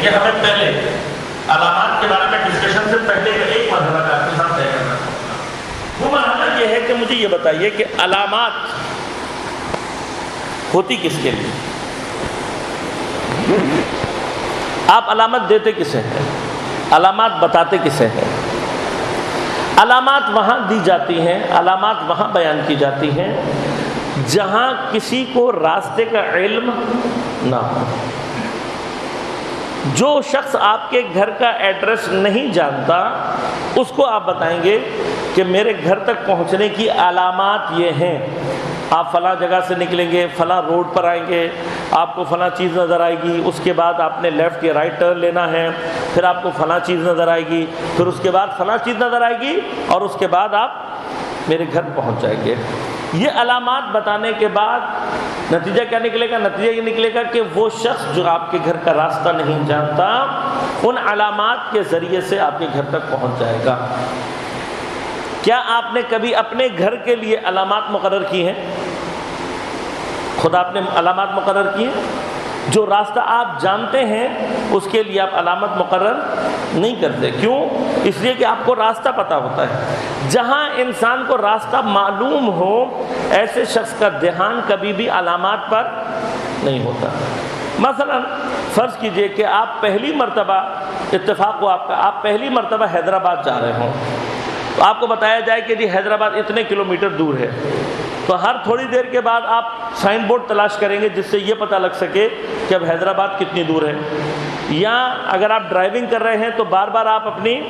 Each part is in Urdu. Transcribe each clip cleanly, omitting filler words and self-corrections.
دیکھیے ہمیں پہلے علامات کے بارے میں ڈسکشن سے پہلے ایک مرحلہ کا آپ کے ساتھ طے کرنا ہوگا۔ وہ مرحلہ یہ ہے کہ مجھے یہ بتائیے کہ علامات ہوتی کس کے لیے؟ آپ علامت دیتے کسے ہیں؟ علامات بتاتے کسے ہیں؟ علامات وہاں دی جاتی ہیں، علامات وہاں بیان کی جاتی ہیں جہاں کسی کو راستے کا علم نہ ہو۔ جو شخص آپ کے گھر کا ایڈریس نہیں جانتا اس کو آپ بتائیں گے کہ میرے گھر تک پہنچنے کی علامات یہ ہیں، آپ فلاں جگہ سے نکلیں گے، فلاں روڈ پر آئیں گے، آپ کو فلاں چیز نظر آئے گی، اس کے بعد آپ نے لیفٹ یا رائٹ ٹرن لینا ہے، پھر آپ کو فلاں چیز نظر آئے گی، پھر اس کے بعد فلاں چیز نظر آئے گی، اور اس کے بعد آپ میرے گھر پہنچ جائیں گے۔ یہ علامات بتانے کے بعد نتیجہ کیا نکلے گا؟ نتیجہ یہ نکلے گا کہ وہ شخص جو آپ کے گھر کا راستہ نہیں جانتا ان علامات کے ذریعے سے آپ کے گھر تک پہنچ جائے گا۔ کیا آپ نے کبھی اپنے گھر کے لیے علامات مقرر کی ہیں؟ خود آپ نے علامات مقرر کی ہیں؟ جو راستہ آپ جانتے ہیں اس کے لیے آپ علامت مقرر نہیں کرتے۔ کیوں؟ اس لیے کہ آپ کو راستہ پتہ ہوتا ہے۔ جہاں انسان کو راستہ معلوم ہو ایسے شخص کا دھیان کبھی بھی علامات پر نہیں ہوتا۔ مثلا فرض کیجئے کہ آپ پہلی مرتبہ، اتفاق ہو آپ کا، آپ پہلی مرتبہ حیدرآباد جا رہے ہوں، تو آپ کو بتایا جائے کہ جی حیدرآباد اتنے کلومیٹر دور ہے، تو ہر تھوڑی دیر کے بعد آپ سائن بورڈ تلاش کریں گے جس سے یہ پتہ لگ سکے کہ اب حیدرآباد کتنی دور ہے۔ یا اگر آپ ڈرائیونگ کر رہے ہیں تو بار بار آپ اپنی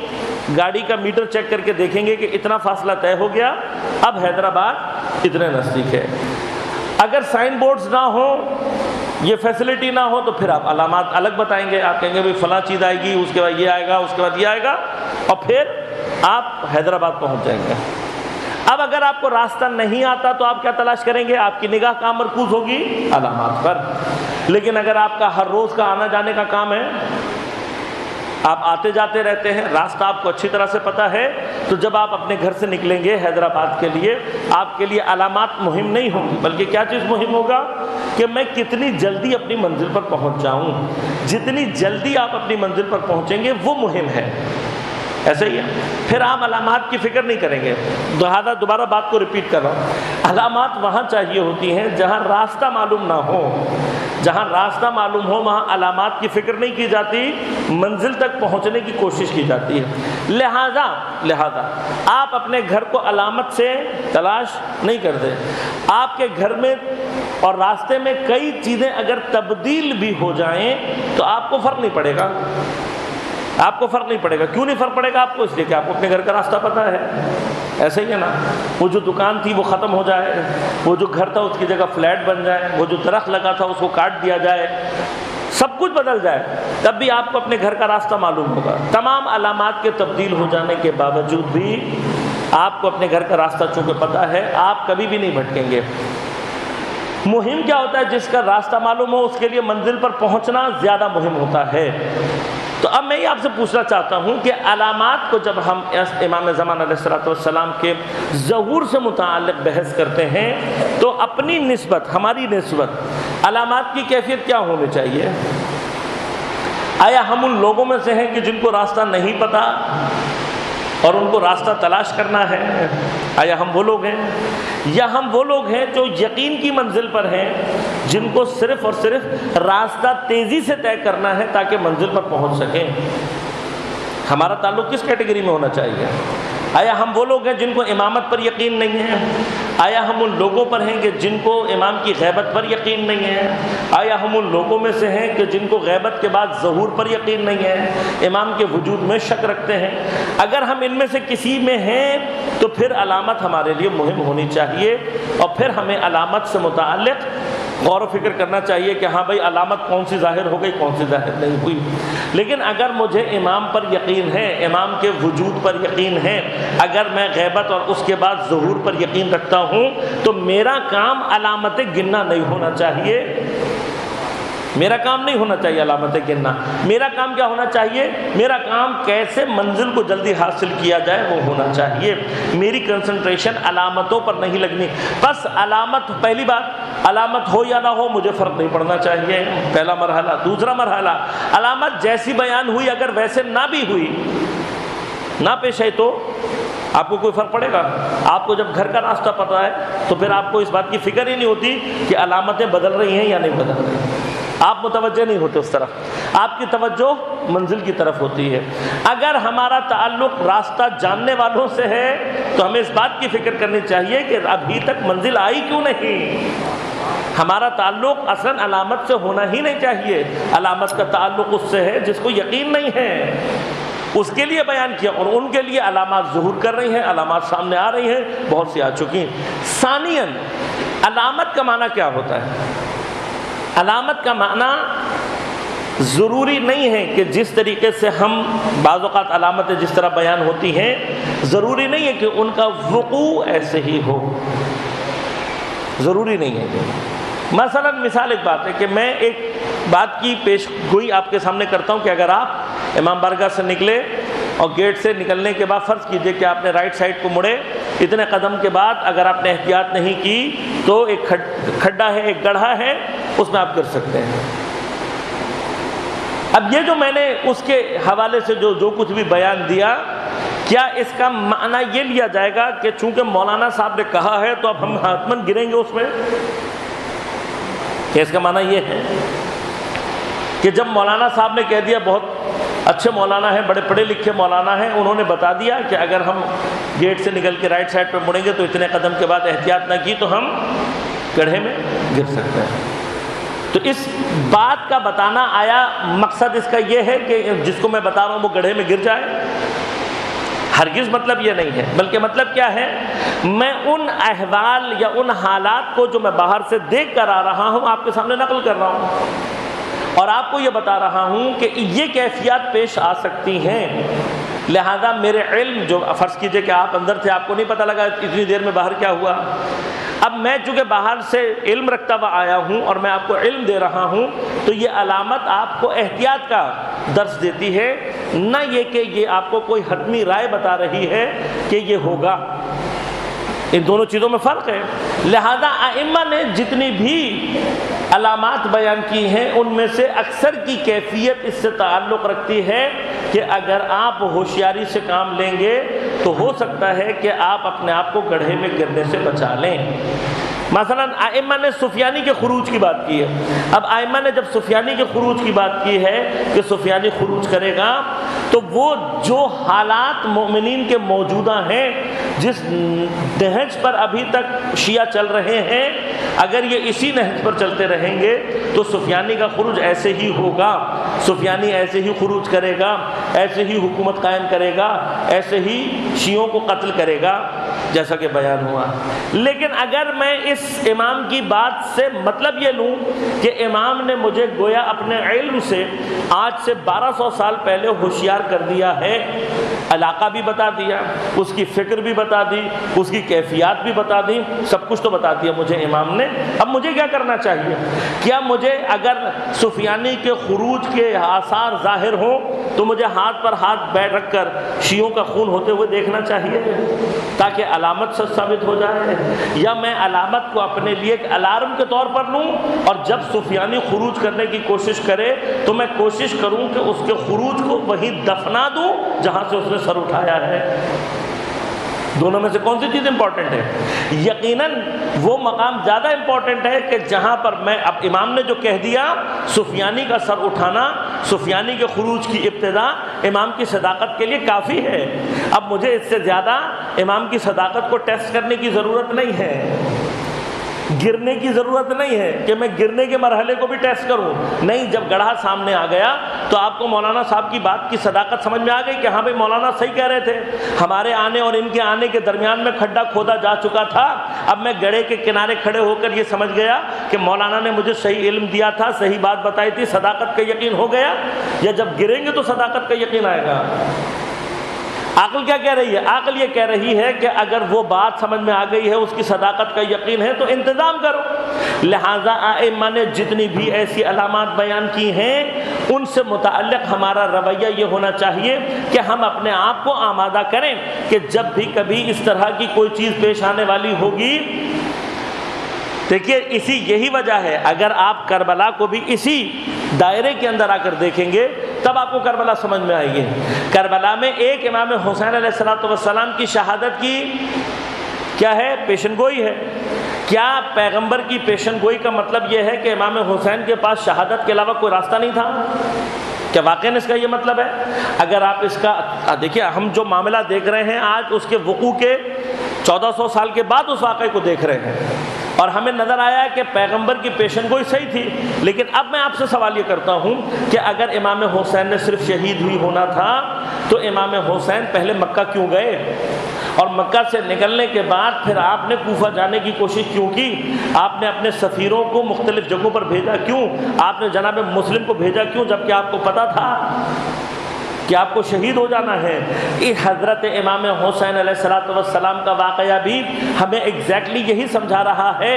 گاڑی کا میٹر چیک کر کے دیکھیں گے کہ اتنا فاصلہ طے ہو گیا، اب حیدرآباد اتنے نزدیک ہے۔ اگر سائن بورڈز نہ ہوں، یہ فیسلٹی نہ ہو، تو پھر آپ علامات الگ بتائیں گے۔ آپ کہیں گے بھائی فلاں چیز آئے گی، اس کے بعد یہ آئے گا، اس کے بعد یہ آئے گا، اور پھر آپ حیدرآباد پہنچ جائیں گے۔ اب اگر آپ کو راستہ نہیں آتا تو آپ کیا تلاش کریں گے؟ آپ کی نگاہ کہاں مرکوز ہوگی؟ علامات پر۔ لیکن اگر آپ کا ہر روز کا آنا جانے کا کام ہے، آپ آتے جاتے رہتے ہیں، راستہ آپ کو اچھی طرح سے پتہ ہے، تو جب آپ اپنے گھر سے نکلیں گے حیدرآباد کے لیے، آپ کے لیے علامات مہم نہیں ہوگی، بلکہ کیا چیز مہم ہوگا؟ کہ میں کتنی جلدی اپنی منزل پر پہنچ جاؤں۔ جتنی جلدی آپ اپنی منزل پر پہنچیں گے وہ مہم ہے۔ ایسا ہی ہے، پھر آپ علامات کی فکر نہیں کریں گے۔ دوبارہ بات کو ریپیٹ کر رہا ہوں، علامات وہاں چاہیے ہوتی ہیں جہاں راستہ معلوم نہ ہو۔ جہاں راستہ معلوم ہو وہاں علامات کی فکر نہیں کی جاتی، منزل تک پہنچنے کی کوشش کی جاتی ہے۔ لہذا آپ اپنے گھر کو علامت سے تلاش نہیں کرتے۔ آپ کے گھر میں اور راستے میں کئی چیزیں اگر تبدیل بھی ہو جائیں تو آپ کو فرق نہیں پڑے گا۔ آپ کو فرق نہیں پڑے گا۔ کیوں نہیں فرق پڑے گا آپ کو؟ اس لیے کہ آپ کو اپنے گھر کا راستہ پتہ ہے۔ ایسے ہی ہے نا، وہ جو دکان تھی وہ ختم ہو جائے، وہ جو گھر تھا اس کی جگہ فلیٹ بن جائے، وہ جو درخت لگا تھا اس کو کاٹ دیا جائے، سب کچھ بدل جائے، تب بھی آپ کو اپنے گھر کا راستہ معلوم ہوگا۔ تمام علامات کے تبدیل ہو جانے کے باوجود بھی آپ کو اپنے گھر کا راستہ چونکہ پتہ ہے، آپ کبھی بھی نہیں بھٹکیں گے۔ مہم کیا ہوتا ہے؟ جس کا راستہ معلوم ہو اس کے لیے منزل پر پہنچنا زیادہ مہم ہوتا ہے۔ تو اب میں یہ آپ سے پوچھنا چاہتا ہوں کہ علامات کو جب ہم امام زمان علیہ السلام کے ظہور سے متعلق بحث کرتے ہیں تو اپنی نسبت، ہماری نسبت علامات کی کیفیت کیا ہونی چاہیے؟ آیا ہم ان لوگوں میں سے ہیں کہ جن کو راستہ نہیں پتہ اور ان کو راستہ تلاش کرنا ہے؟ آیا ہم وہ لوگ ہیں؟ یا ہم وہ لوگ ہیں جو یقین کی منزل پر ہیں، جن کو صرف اور صرف راستہ تیزی سے طے کرنا ہے تاکہ منزل پر پہنچ سکیں؟ ہمارا تعلق کس کیٹیگری میں ہونا چاہیے؟ آیا ہم وہ لوگ ہیں جن کو امامت پر یقین نہیں ہے؟ آیا ہم ان لوگوں پر ہیں کہ جن کو امام کی غیبت پر یقین نہیں ہے؟ آیا ہم ان لوگوں میں سے ہیں کہ جن کو غیبت کے بعد ظہور پر یقین نہیں ہے، امام کے وجود میں شک رکھتے ہیں؟ اگر ہم ان میں سے کسی میں ہیں تو پھر علامت ہمارے لیے مہم ہونی چاہیے، اور پھر ہمیں علامت سے متعلق غور و فکر کرنا چاہیے کہ ہاں بھائی علامت کون سی ظاہر ہو گئی، کون سی ظاہر نہیں ہوئی۔ لیکن اگر مجھے امام پر یقین ہے، امام کے وجود پر یقین ہے، اگر میں غیبت اور اس کے بعد ظہور پر یقین رکھتا ہوں تو میرا کام علامتیں گننا نہیں ہونا چاہیے۔ میرا کام نہیں ہونا چاہیے علامتیں گننا۔ میرا کام کیا ہونا چاہیے؟ میرا کام کیسے منزل کو جلدی حاصل کیا جائے وہ ہونا چاہیے۔ میری کنسنٹریشن علامتوں پر نہیں لگنی۔ بس علامت، پہلی بات علامت ہو یا نہ ہو مجھے فرق نہیں پڑنا چاہیے، پہلا مرحلہ۔ دوسرا مرحلہ، علامت جیسی بیان ہوئی اگر ویسے نہ بھی ہوئی، نہ پیش آئی، تو آپ کو کوئی فرق پڑے گا؟ آپ کو جب گھر کا راستہ پتہ ہے تو پھر آپ کو اس بات کی فکر ہی نہیں ہوتی کہ علامتیں بدل رہی ہیں یا نہیں بدل رہی، آپ متوجہ نہیں ہوتے اس طرف، آپ کی توجہ منزل کی طرف ہوتی ہے۔ اگر ہمارا تعلق راستہ جاننے والوں سے ہے تو ہمیں اس بات کی فکر کرنی چاہیے کہ ابھی تک منزل آئی کیوں نہیں۔ ہمارا تعلق اصلاً علامت سے ہونا ہی نہیں چاہیے، علامت کا تعلق اس سے ہے جس کو یقین نہیں ہے، اس کے لیے بیان کیا، اور ان کے لیے علامات ظہور کر رہی ہیں، علامات سامنے آ رہی ہیں، بہت سی آ چکی ہیں۔ ثانیاً، علامت کا معنی کیا ہوتا ہے؟ علامت کا معنی ضروری نہیں ہے کہ جس طریقے سے ہم بعض اوقات علامتیں جس طرح بیان ہوتی ہیں، ضروری نہیں ہے کہ ان کا وقوع ایسے ہی ہو، ضروری نہیں ہے۔ مثلا مثال ایک بات ہے کہ میں ایک بات کی پیش گوئی آپ کے سامنے کرتا ہوں کہ اگر آپ امام بارگاہ سے نکلے اور گیٹ سے نکلنے کے بعد فرض کیجئے کہ آپ نے رائٹ سائڈ کو مڑے، اتنے قدم کے بعد اگر آپ نے احتیاط نہیں کی تو ایک کھڈا ہے، ایک گڑھا ہے، اس میں آپ گر سکتے ہیں۔ اب یہ جو میں نے اس کے حوالے سے جو کچھ بھی بیان دیا، کیا اس کا معنی یہ لیا جائے گا کہ چونکہ مولانا صاحب نے کہا ہے تو اب ہم حتماً گریں گے اس میں؟ کہ اس کا معنی یہ ہے کہ جب مولانا صاحب نے کہہ دیا، بہت اچھے مولانا ہیں، بڑے پڑھے لکھے مولانا ہیں، انہوں نے بتا دیا کہ اگر ہم گیٹ سے نکل کے رائٹ سائڈ پہ مڑیں گے تو اتنے قدم کے بعد احتیاط نہ کی تو ہم گڑھے میں گر سکتے ہیں، تو اس بات کا بتانا آیا مقصد اس کا یہ ہے کہ جس کو میں بتا رہا ہوں وہ گڑھے میں گر جائے؟ ہرگز مطلب یہ نہیں ہے، بلکہ مطلب کیا ہے، میں ان احوال یا ان حالات کو جو میں باہر سے دیکھ کر آ رہا ہوں آپ کے سامنے نقل کر رہا ہوں، اور آپ کو یہ بتا رہا ہوں کہ یہ کیفیات پیش آ سکتی ہیں، لہذا میرے علم جو فرض کیجئے کہ آپ اندر تھے، آپ کو نہیں پتہ لگا اتنی دیر میں باہر کیا ہوا، اب میں چونکہ باہر سے علم رکھتا ہوا آیا ہوں اور میں آپ کو علم دے رہا ہوں، تو یہ علامت آپ کو احتیاط کا درس دیتی ہے، نہ یہ کہ یہ آپ کو کوئی حتمی رائے بتا رہی ہے کہ یہ ہوگا۔ ان دونوں چیزوں میں فرق ہے۔ لہذا ائمہ نے جتنی بھی علامات بیان کی ہیں ان میں سے اکثر کی کیفیت اس سے تعلق رکھتی ہے کہ اگر آپ ہوشیاری سے کام لیں گے تو ہو سکتا ہے کہ آپ اپنے آپ کو گڑھے میں گرنے سے بچا لیں۔ مثلا ائمہ نے سفیانی کے خروج کی بات کی ہے۔ اب ائمہ نے جب سفیانی کے خروج کی بات کی ہے کہ سفیانی خروج کرے گا، تو وہ جو حالات مومنین کے موجودہ ہیں، جس نہج پر ابھی تک شیعہ چل رہے ہیں، اگر یہ اسی نہج پر چلتے رہیں گے تو سفیانی کا خروج ایسے ہی ہوگا، سفیانی ایسے ہی خروج کرے گا، ایسے ہی حکومت قائم کرے گا، ایسے ہی شیعوں کو قتل کرے گا، جیسا کہ بیان ہوا۔ لیکن اگر میں اس امام کی بات سے مطلب یہ لوں کہ امام نے مجھے گویا اپنے علم سے آج سے 1200 سال پہلے ہوشیار کر دیا ہے، علاقہ بھی بتا دیا، اس کی فکر بھی بتا دی، اس کی کیفیات بھی بتا دی، سب کچھ تو بتا دیا مجھے امام نے، اب مجھے کیا کرنا چاہیے؟ کیا مجھے اگر سفیانی کے خروج کے آثار ظاہر ہوں تو مجھے ہاتھ پر ہاتھ بیٹھ رکھ کر شیعوں کا خون ہوتے ہوئے دیکھنا چاہیے تاکہ علامت سچ ثابت ہو جائے، یا میں علامت کو اپنے لیے ایک الارم کے طور پر لوں اور جب سفیانی خروج کرنے کی کوشش کرے تو میں کوشش کروں کہ اس کے خروج کو وہیں دفنا دوں جہاں سے اس نے سر اٹھایا ہے؟ دونوں میں سے کون سی چیز امپورٹنٹ ہے؟ یقیناً وہ مقام زیادہ امپورٹنٹ ہے کہ جہاں پر میں اب امام نے جو کہہ دیا سفیانی کا سر اٹھانا، سفیانی کے خروج کی ابتدا امام کی صداقت کے لیے کافی ہے، اب مجھے اس سے زیادہ امام کی صداقت کو ٹیسٹ کرنے کی ضرورت نہیں ہے، گرنے کی ضرورت نہیں ہے کہ میں گرنے کے مرحلے کو بھی ٹیسٹ کروں، نہیں، جب گڑھا سامنے آ گیا تو آپ کو مولانا صاحب کی بات کی صداقت سمجھ میں آ گئی کہ ہاں بھئی مولانا صحیح کہہ رہے تھے، ہمارے آنے اور ان کے آنے کے درمیان میں کھڈا کھودا جا چکا تھا، اب میں گڑھے کے کنارے کھڑے ہو کر یہ سمجھ گیا کہ مولانا نے مجھے صحیح علم دیا تھا، صحیح بات بتائی تھی، صداقت کا یقین ہو گیا، یا جب گریں گے تو صداقت کا یقین آئے گا؟ عقل کیا کہہ رہی ہے؟ عقل یہ کہہ رہی ہے کہ اگر وہ بات سمجھ میں آ گئی ہے، اس کی صداقت کا یقین ہے تو انتظام کرو۔ لہٰذا ائمہ نے جتنی بھی ایسی علامات بیان کی ہیں ان سے متعلق ہمارا رویہ یہ ہونا چاہیے کہ ہم اپنے آپ کو آمادہ کریں کہ جب بھی کبھی اس طرح کی کوئی چیز پیش آنے والی ہوگی دیکھیے یہی وجہ ہے، اگر آپ کربلا کو بھی اسی دائرے کے اندر آ کر دیکھیں گے تب آپ کو کربلا سمجھ میں آئے گی۔ کربلا میں ایک امام حسین علیہ السلام کی شہادت کی کیا ہے؟ پیشن گوئی ہے۔ کیا پیغمبر کی پیشن گوئی کا مطلب یہ ہے کہ امام حسین کے پاس شہادت کے علاوہ کوئی راستہ نہیں تھا؟ کیا واقعاً اس کا یہ مطلب ہے؟ اگر آپ اس کا دیکھیے، ہم جو معاملہ دیکھ رہے ہیں آج اس کے وقوع کے 1400 سال کے بعد اس واقعے کو دیکھ رہے ہیں، اور ہمیں نظر آیا ہے کہ پیغمبر کی پیشن گوئی صحیح تھی۔ لیکن اب میں آپ سے سوال یہ کرتا ہوں کہ اگر امام حسین نے صرف شہید ہوئی ہونا تھا تو امام حسین پہلے مکہ کیوں گئے؟ اور مکہ سے نکلنے کے بعد پھر آپ نے کوفہ جانے کی کوشش کیوں کی؟ آپ نے اپنے سفیروں کو مختلف جگہوں پر بھیجا کیوں؟ آپ نے جناب مسلم کو بھیجا کیوں جبکہ آپ کو پتا تھا کہ آپ کو شہید ہو جانا ہے؟ حضرت امام حسین علیہ السلام کا واقعہ بھی ہمیں ایگزیکٹلی یہی سمجھا رہا ہے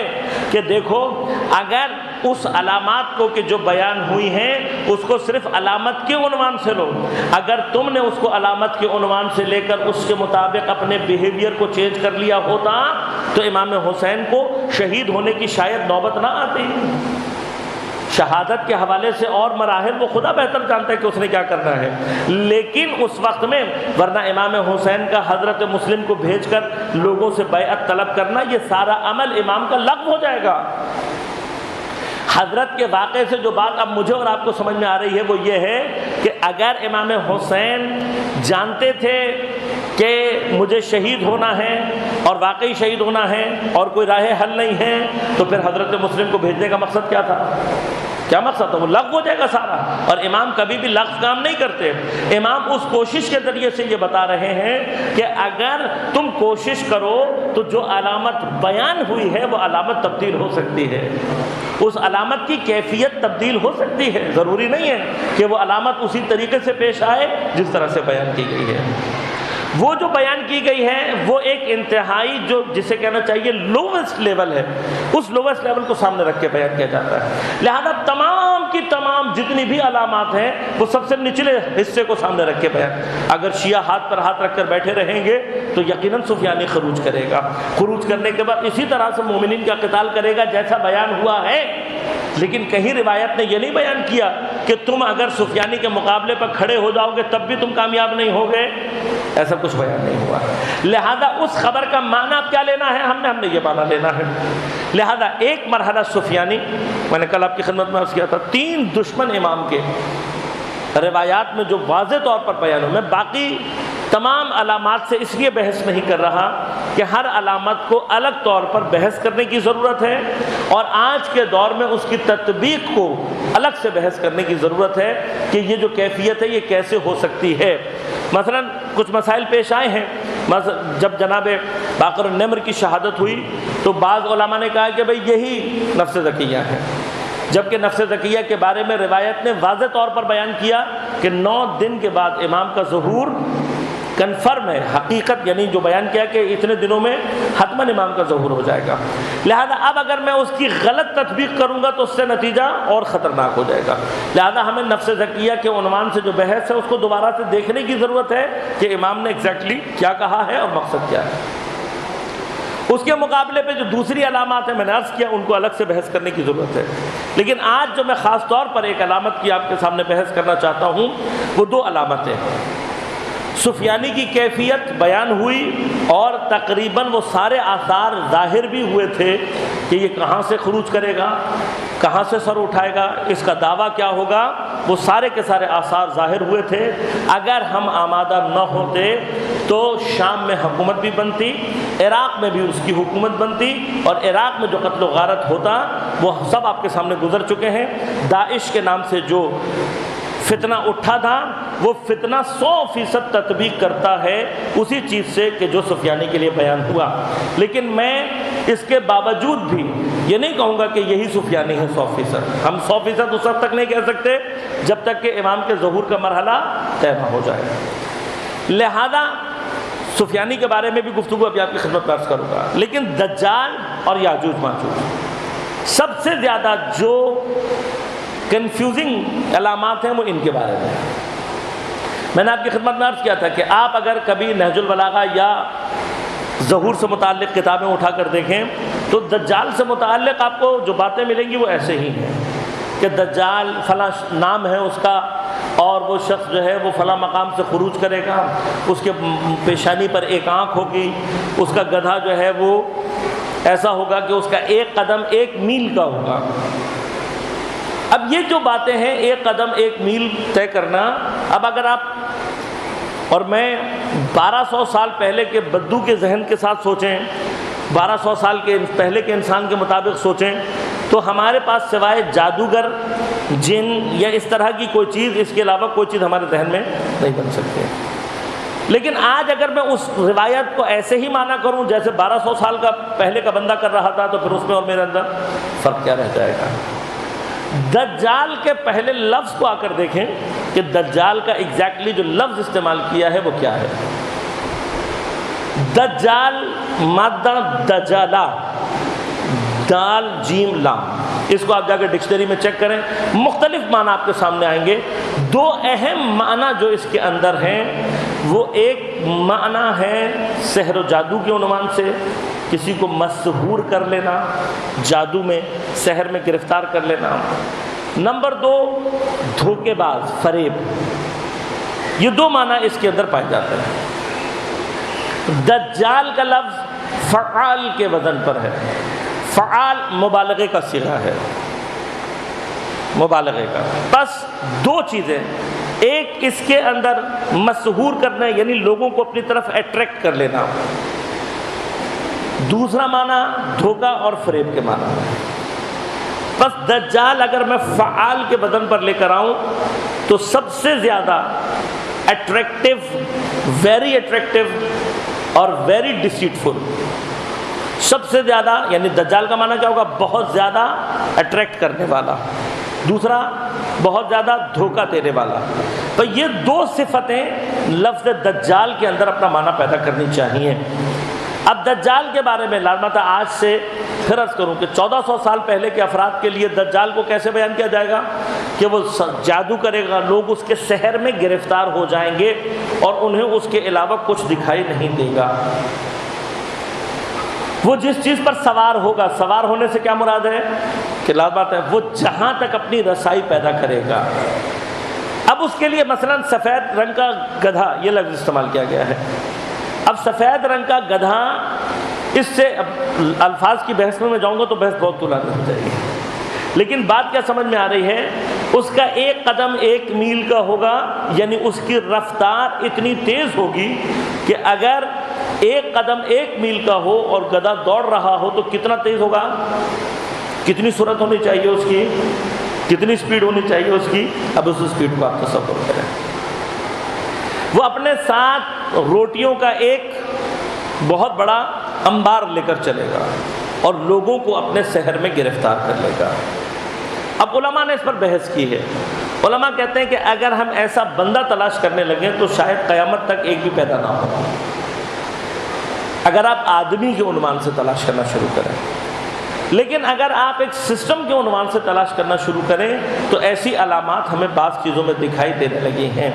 کہ دیکھو، اگر اس علامات کو کہ جو بیان ہوئی ہیں اس کو صرف علامت کے عنوان سے لو، اگر تم نے اس کو علامت کے عنوان سے لے کر اس کے مطابق اپنے بیہیویئر کو چینج کر لیا ہوتا تو امام حسین کو شہید ہونے کی شاید نوبت نہ آتی۔ شہادت کے حوالے سے اور مراحل وہ خدا بہتر جانتا ہے کہ اس نے کیا کرنا ہے، لیکن اس وقت میں ورنہ امام حسین کا حضرت مسلم کو بھیج کر لوگوں سے بیعت طلب کرنا، یہ سارا عمل امام کا لغو ہو جائے گا۔ حضرت کے واقعے سے جو بات اب مجھے اور آپ کو سمجھ میں آ رہی ہے وہ یہ ہے کہ اگر امام حسین جانتے تھے کہ مجھے شہید ہونا ہے اور واقعی شہید ہونا ہے اور کوئی راہ حل نہیں ہے تو پھر حضرت مسلم کو بھیجنے کا مقصد کیا تھا؟ کیا مقصد تھا؟ وہ لغو ہو جائے گا سارا۔ اور امام کبھی بھی لغو کام نہیں کرتے۔ امام اس کوشش کے ذریعے سے یہ بتا رہے ہیں کہ اگر تم کوشش کرو تو جو علامت بیان ہوئی ہے وہ علامت تبدیل ہو سکتی ہے، اس علامت کی کیفیت تبدیل ہو سکتی ہے، ضروری نہیں ہے کہ وہ علامت اسی طریقے سے پیش آئے جس طرح سے بیان کی گئی ہے۔ وہ جو بیان کی گئی ہے وہ ایک انتہائی جو جسے کہنا چاہیے لوویسٹ لیول ہے، اس لوویسٹ لیول کو سامنے رکھ کے بیان کیا جاتا ہے۔ لہذا تمام کی تمام جتنی بھی علامات ہیں وہ سب سے نچلے حصے کو سامنے رکھ کے بیان۔ اگر شیعہ ہاتھ پر ہاتھ رکھ کر بیٹھے رہیں گے تو یقیناً سفیانی خروج کرے گا، خروج کرنے کے بعد اسی طرح سے مومنین کا قتال کرے گا جیسا بیان ہوا ہے۔ لیکن کہیں روایت نے یہ نہیں بیان کیا کہ تم اگر سفیانی کے مقابلے پر کھڑے ہو جاؤ گے تب بھی تم کامیاب نہیں ہوگے، ایسا کچھ بیان نہیں ہوا۔ لہذا اس خبر کا معنی کیا لینا ہے؟ ہم نے یہ معنی لینا ہے۔ لہذا ایک مرحلہ سفیانی، میں نے کل آپ کی خدمت میں عرض کیا تھا، 3 دشمن امام کے روایات میں جو واضح طور پر بیان ہو، میں باقی تمام علامات سے اس لیے بحث نہیں کر رہا کہ ہر علامت کو الگ طور پر بحث کرنے کی ضرورت ہے اور آج کے دور میں اس کی تطبیق کو الگ سے بحث کرنے کی ضرورت ہے کہ یہ جو کیفیت ہے یہ کیسے ہو سکتی ہے۔ مثلا کچھ مسائل پیش آئے ہیں، جب جناب باقر النمر کی شہادت ہوئی تو بعض علماء نے کہا کہ بھئی یہی نفس زکیہ ہے، جبکہ نفس زکیہ کے بارے میں روایت نے واضح طور پر بیان کیا کہ 9 دن کے بعد امام کا ظہور کنفرم ہے، حقیقت یعنی جو بیان کیا کہ اتنے دنوں میں حتماً امام کا ظہور ہو جائے گا۔ لہذا اب اگر میں اس کی غلط تطبیق کروں گا تو اس سے نتیجہ اور خطرناک ہو جائے گا۔ لہذا ہمیں نفس زکیہ کے عنوان سے جو بحث ہے اس کو دوبارہ سے دیکھنے کی ضرورت ہے کہ امام نے ایگزیکٹلی کیا کہا ہے اور مقصد کیا ہے۔ اس کے مقابلے پہ جو دوسری علامات ہیں میں نے عرض کیا ان کو الگ سے بحث کرنے کی ضرورت ہے، لیکن آج جو میں خاص طور پر ایک علامت کی آپ کے سامنے بحث کرنا چاہتا ہوں وہ 2 علامتیں۔ سفیانی کی کیفیت بیان ہوئی اور تقریباً وہ سارے آثار ظاہر بھی ہوئے تھے کہ یہ کہاں سے خروج کرے گا، کہاں سے سر اٹھائے گا، اس کا دعویٰ کیا ہوگا، وہ سارے کے سارے آثار ظاہر ہوئے تھے۔ اگر ہم آمادہ نہ ہوتے تو شام میں حکومت بھی بنتی، عراق میں بھی اس کی حکومت بنتی، اور عراق میں جو قتل و غارت ہوتا وہ سب آپ کے سامنے گزر چکے ہیں۔ داعش کے نام سے جو فتنہ اٹھا تھا وہ فتنہ 100% تطبیق کرتا ہے اسی چیز سے کہ جو سفیانی کے لیے بیان ہوا۔ لیکن میں اس کے باوجود بھی یہ نہیں کہوں گا کہ یہی سفیانی ہے 100%۔ ہم 100% اس وقت تک نہیں کہہ سکتے جب تک کہ امام کے ظہور کا مرحلہ طے نہ ہو جائے۔ لہذا سفیانی کے بارے میں بھی گفتگو ابھی آپ کی خدمت میں عرض کروں گا، لیکن دجال اور یاجوج ماجوج سب سے زیادہ جو کنفیوزنگ علامات ہیں وہ ان کے بارے میں نے آپ کی خدمت میں عرض کیا تھا کہ آپ اگر کبھی نہج البلاغہ یا ظہور سے متعلق کتابیں اٹھا کر دیکھیں تو دجال سے متعلق آپ کو جو باتیں ملیں گی وہ ایسے ہی ہیں کہ دجال فلاں نام ہے اس کا، اور وہ شخص جو ہے وہ فلاں مقام سے خروج کرے گا، اس کے پیشانی پر ایک آنکھ ہوگی، اس کا گدھا جو ہے وہ ایسا ہوگا کہ اس کا ایک قدم 1 میل کا ہوگا۔ اب یہ جو باتیں ہیں 1 قدم 1 میل طے کرنا، اب اگر آپ اور میں 1200 سال پہلے کے بدو کے ذہن کے ساتھ سوچیں، 1200 سال کے پہلے کے انسان کے مطابق سوچیں، تو ہمارے پاس سوائے جادوگر، جن یا اس طرح کی کوئی چیز، اس کے علاوہ کوئی چیز ہمارے ذہن میں نہیں بن سکتی۔ لیکن آج اگر میں اس روایت کو ایسے ہی مانا کروں جیسے 1200 سال کا پہلے کا بندہ کر رہا تھا، تو پھر اس میں اور میرے اندر فرق کیا رہ جائے گا؟ دجال کے پہلے لفظ کو آ کر دیکھیں کہ دجال کا ایگزیکٹلی جو لفظ استعمال کیا ہے وہ کیا ہے۔ دجال مادہ دجالہ، دال جیم لام، اس کو آپ جا کے ڈکشنری میں چیک کریں، مختلف معنی آپ کے سامنے آئیں گے۔ 2 اہم معنی جو اس کے اندر ہیں، وہ ایک معنی ہے سحر و جادو کے عنوان سے، کسی کو مسحور کر لینا، جادو میں سحر میں گرفتار کر لینا۔ نمبر 2 دھوکے باز، فریب۔ یہ 2 معنی اس کے اندر پائے جاتے ہیں۔ دجال کا لفظ فعال کے وزن پر ہے، فعال مبالغے کا صیغہ ہے، مبالغے کا۔ بس 2 چیزیں، ایک اس کے اندر مسحور کرنا یعنی لوگوں کو اپنی طرف اٹریکٹ کر لینا، دوسرا معنی دھوکہ اور فریب کے معنی ہے۔ بس دجال اگر میں فعال کے بدن پر لے کر آؤں تو سب سے زیادہ اٹریکٹیو، ویری اٹریکٹیو اور ویری ڈسیٹفل، سب سے زیادہ، یعنی دجال کا معنی کیا ہوگا؟ بہت زیادہ اٹریکٹ کرنے والا، دوسرا بہت زیادہ دھوکہ دینے والا۔ تو یہ 2 صفتیں لفظ دجال کے اندر اپنا معنی پیدا کرنی چاہیے۔ اب دجال کے بارے میں لازمتا آج سے پھر عرض کروں کہ 1400 سال پہلے کے افراد کے لیے دجال کو کیسے بیان کیا جائے گا کہ وہ جادو کرے گا، لوگ اس کے سحر میں گرفتار ہو جائیں گے اور انہیں اس کے علاوہ کچھ دکھائی نہیں دے گا۔ وہ جس چیز پر سوار ہوگا، سوار ہونے سے کیا مراد ہے کہ لازمات ہے وہ جہاں تک اپنی رسائی پیدا کرے گا۔ اب اس کے لیے مثلا سفید رنگ کا گدھا، یہ لفظ استعمال کیا گیا ہے۔ اب سفید رنگ کا گدھا، اس سے اب الفاظ کی بحث میں جاؤں گا تو بحث بہت طولانی ہو جائے گی، لیکن بات کیا سمجھ میں آ رہی ہے، اس کا 1 قدم 1 میل کا ہوگا، یعنی اس کی رفتار اتنی تیز ہوگی کہ اگر 1 قدم 1 میل کا ہو اور گدھا دوڑ رہا ہو تو کتنا تیز ہوگا، کتنی سرعت ہونی چاہیے اس کی، کتنی سپیڈ ہونی چاہیے اس کی۔ اب اس سپیڈ کو آپ تصور کریں، وہ اپنے ساتھ روٹیوں کا ایک بہت بڑا انبار لے کر چلے گا اور لوگوں کو اپنے سحر میں گرفتار کر لے گا۔ اب علماء نے اس پر بحث کی ہے۔ علماء کہتے ہیں کہ اگر ہم ایسا بندہ تلاش کرنے لگیں تو شاید قیامت تک ایک بھی پیدا نہ ہو، اگر آپ آدمی کے عنوان سے تلاش کرنا شروع کریں۔ لیکن اگر آپ ایک سسٹم کے عنوان سے تلاش کرنا شروع کریں تو ایسی علامات ہمیں بعض چیزوں میں دکھائی دینے لگی ہیں۔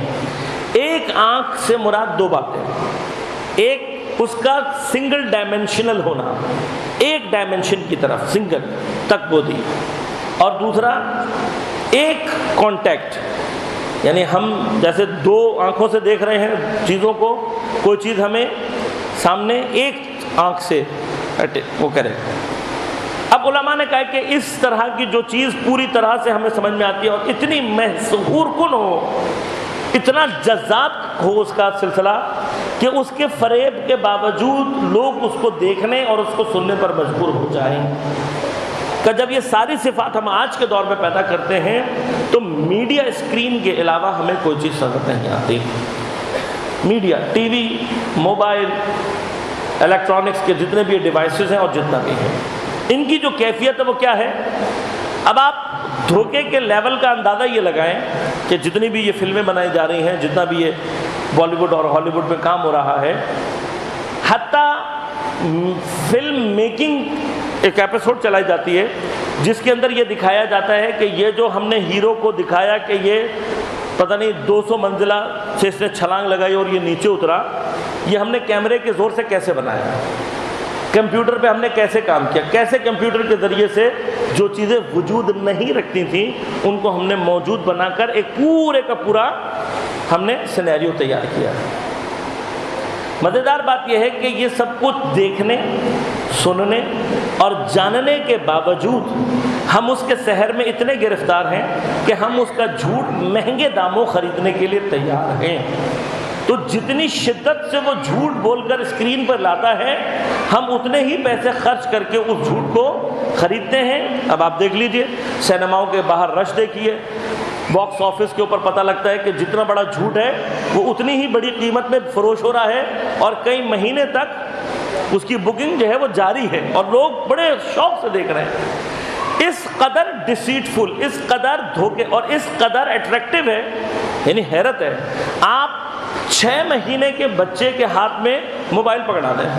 ایک آنکھ سے مراد 2 باتیں، ایک اس کا سنگل ڈائمینشنل ہونا، ایک ڈائمینشن کی طرف سنگل تک بودی، اور دوسرا ایک کانٹیکٹ، یعنی ہم جیسے 2 آنکھوں سے دیکھ رہے ہیں چیزوں کو، کوئی چیز ہمیں سامنے ایک آنکھ سے وہ کرے۔ اب علماء نے کہا کہ اس طرح کی جو چیز پوری طرح سے ہمیں سمجھ میں آتی ہے اور اتنی مسحور کن ہو، اتنا جذاب ہو اس کا سلسلہ کہ اس کے فریب کے باوجود لوگ اس کو دیکھنے اور اس کو سننے پر مجبور ہو جائیں، کہ جب یہ ساری صفات ہم آج کے دور میں پیدا کرتے ہیں تو میڈیا اسکرین کے علاوہ ہمیں کوئی چیز سمجھ نہیں آتی۔ Media, T V, mobile, electronics کے جتنے بھی ڈیوائسز ہیں اور جتنا بھی ہے، ان کی جو کیفیت ہے وہ کیا ہے؟ اب آپ دھوکے کے لیول کا اندازہ یہ لگائیں کہ جتنی بھی یہ فلمیں بنائی جا رہی ہیں، جتنا بھی یہ بالی ووڈ اور ہالی ووڈ میں کام ہو رہا ہے، حتیٰ فلم میکنگ ایک ایپیسوڈ چلائی جاتی ہے جس کے اندر یہ دکھایا جاتا ہے کہ یہ جو ہم نے ہیرو کو دکھایا کہ یہ پتہ نہیں 200 منزلہ سے اس نے چھلانگ لگائی اور یہ نیچے اترا، یہ ہم نے کیمرے کے زور سے کیسے بنایا، کمپیوٹر پہ ہم نے کیسے کام کیا، کیسے کمپیوٹر کے ذریعے سے جو چیزیں وجود نہیں رکھتی تھیں ان کو ہم نے موجود بنا کر ایک پورے کا پورا ہم نے سینیریو تیار کیا۔ مزیدار بات یہ ہے کہ یہ سب کچھ دیکھنے، سننے اور جاننے کے باوجود ہم اس کے سحر میں اتنے گرفتار ہیں کہ ہم اس کا جھوٹ مہنگے داموں خریدنے کے لیے تیار ہیں۔ تو جتنی شدت سے وہ جھوٹ بول کر اسکرین پر لاتا ہے ہم اتنے ہی پیسے خرچ کر کے اس جھوٹ کو خریدتے ہیں۔ اب آپ دیکھ لیجئے، سینماؤں کے باہر رش دیکھیے، باکس آفس کے اوپر پتہ لگتا ہے کہ جتنا بڑا جھوٹ ہے وہ اتنی ہی بڑی قیمت میں فروش ہو رہا ہے، اور کئی مہینے تک اس کی بکنگ جو ہے وہ جاری ہے اور لوگ بڑے شوق سے دیکھ رہے ہیں۔ اس قدر ڈسیٹفل، اس قدر دھوکے اور اس قدر اٹریکٹیو ہے، یعنی حیرت ہے۔ آپ 6 مہینے کے بچے کے ہاتھ میں موبائل پکڑا دیں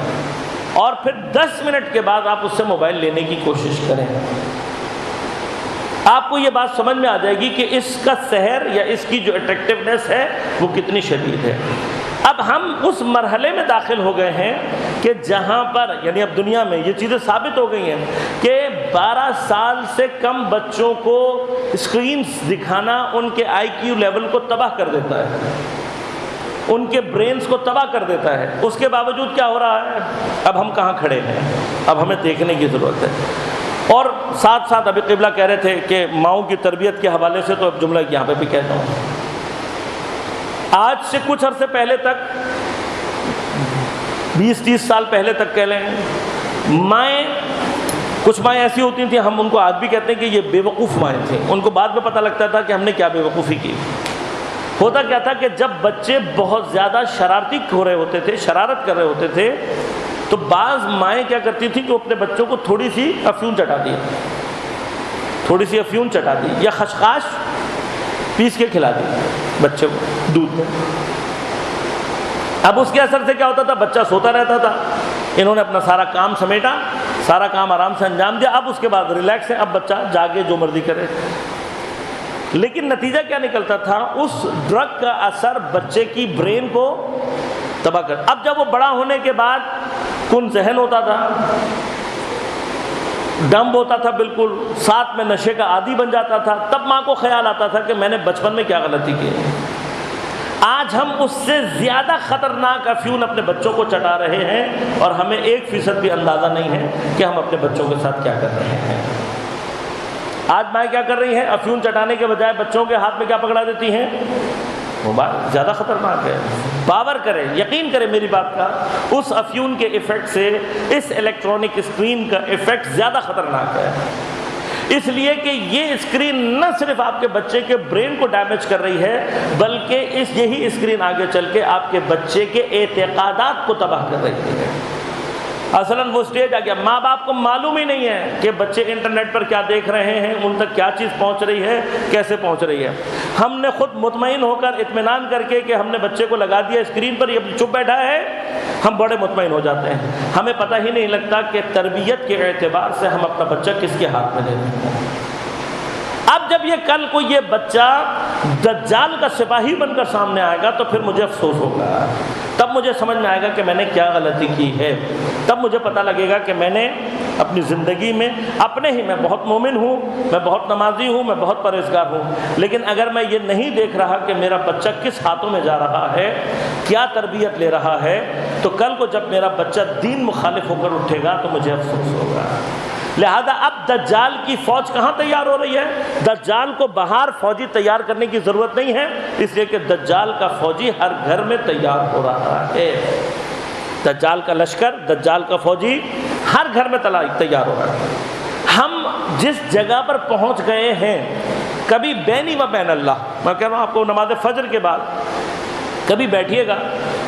اور پھر 10 منٹ کے بعد آپ اس سے موبائل لینے کی کوشش کریں، آپ کو یہ بات سمجھ میں آ جائے گی کہ اس کا سحر یا اس کی جو اٹریکٹیونیس ہے وہ کتنی شدید ہے۔ اب ہم اس مرحلے میں داخل ہو گئے ہیں کہ جہاں پر یعنی اب دنیا میں یہ چیزیں ثابت ہو گئی ہیں کہ 12 سال سے کم بچوں کو اسکرینز دکھانا ان کے آئی کیو لیول کو تباہ کر دیتا ہے، ان کے برینز کو تباہ کر دیتا ہے۔ اس کے باوجود کیا ہو رہا ہے؟ اب ہم کہاں کھڑے ہیں؟ اب ہمیں دیکھنے کی ضرورت ہے۔ اور ساتھ ساتھ ابھی قبلہ کہہ رہے تھے کہ ماؤں کی تربیت کے حوالے سے، تو اب جملہ یہاں پہ بھی کہتا ہوں۔ آج سے کچھ عرصے پہلے تک، 20-30 سال پہلے تک کہہ لیں، مائیں، کچھ مائیں ایسی ہوتی تھیں، ہم ان کو آج بھی کہتے ہیں کہ یہ بے وقوف مائیں تھیں، ان کو بعد میں پتہ لگتا تھا کہ ہم نے کیا بے وقوفی کی۔ ہوتا کیا تھا کہ جب بچے بہت زیادہ شرارتی ہو رہے ہوتے تھے، شرارت کر رہے ہوتے تھے، تو بعض مائیں کیا کرتی تھیں کہ وہ اپنے بچوں کو تھوڑی سی افیون چٹا دی، تھوڑی سی افیون چٹا دی یا خشخاش پیس کے کھلا دی بچے کو دودھ میں۔ اب اس کے اثر سے کیا ہوتا تھا؟ بچہ سوتا رہتا تھا، انہوں نے اپنا سارا کام سمیٹا، سارا کام آرام سے انجام دیا، اب اس کے بعد ریلیکس ہے، اب بچہ جاگے جو مرضی کرے۔ لیکن نتیجہ کیا نکلتا تھا؟ اس ڈرگ کا اثر بچے کی برین کو تباہ کر۔ اب جب وہ بڑا ہونے کے بعد کن ذہن ہوتا تھا، ڈمب ہوتا تھا بالکل، ساتھ میں نشے کا عادی بن جاتا تھا، تب ماں کو خیال آتا تھا کہ میں نے بچپن میں کیا غلطی کی۔ آج ہم اس سے زیادہ خطرناک افیون اپنے بچوں کو چٹا رہے ہیں اور ہمیں 1% بھی اندازہ نہیں ہے کہ ہم اپنے بچوں کے ساتھ کیا کر رہے ہیں۔ آج مائیں کیا کر رہی ہیں؟ افیون چٹانے کے بجائے بچوں کے ہاتھ میں کیا پکڑا دیتی ہیں؟ موبائل۔ زیادہ خطرناک ہے، باور کریں، یقین کریں میری بات کا، اس افیون کے ایفیکٹ سے اس الیکٹرانک اسکرین کا ایفیکٹ زیادہ خطرناک ہے، اس لیے کہ یہ اسکرین نہ صرف آپ کے بچے کے برین کو ڈیمیج کر رہی ہے، بلکہ یہی اسکرین آگے چل کے آپ کے بچے کے اعتقادات کو تباہ کر رہی ہے۔ اصلاً وہ سٹیج آ گیا، ماں باپ کو معلوم ہی نہیں ہے کہ بچے انٹرنیٹ پر کیا دیکھ رہے ہیں، ان تک کیا چیز پہنچ رہی ہے، کیسے پہنچ رہی ہے۔ ہم نے خود مطمئن ہو کر، اطمینان کر کے کہ ہم نے بچے کو لگا دیا اسکرین پر، یہ چپ بیٹھا ہے، ہم بڑے مطمئن ہو جاتے ہیں۔ ہمیں پتہ ہی نہیں لگتا کہ تربیت کے اعتبار سے ہم اپنا بچہ کس کے ہاتھ میں لے رہے ہیں۔ اب جب یہ کل کو یہ بچہ دجال کا سپاہی بن کر سامنے آئے گا تو پھر مجھے افسوس ہوگا، تب مجھے سمجھ میں آئے گا کہ میں نے کیا غلطی کی ہے، تب مجھے پتہ لگے گا کہ میں نے اپنی زندگی میں اپنے ہی، میں بہت مومن ہوں، میں بہت نمازی ہوں، میں بہت پرہیزگار ہوں، لیکن اگر میں یہ نہیں دیکھ رہا کہ میرا بچہ کس ہاتھوں میں جا رہا ہے، کیا تربیت لے رہا ہے، تو کل کو جب میرا بچہ دین مخالف ہو کر اٹھے گا تو مجھے افسوس ہوگا۔ لہذا اب دجال کی فوج کہاں تیار ہو رہی ہے؟ دجال کو باہر فوجی تیار کرنے کی ضرورت نہیں ہے، اس لیے کہ دجال کا فوجی ہر گھر میں تیار ہو رہا ہے۔ دجال کا لشکر، دجال کا فوجی ہر گھر میں تیار ہو رہا ہے۔ ہم جس جگہ پر پہنچ گئے ہیں، کبھی بینی و بین اللہ، میں کہہ رہا ہوں آپ کو نماز فجر کے بعد کبھی بیٹھیے گا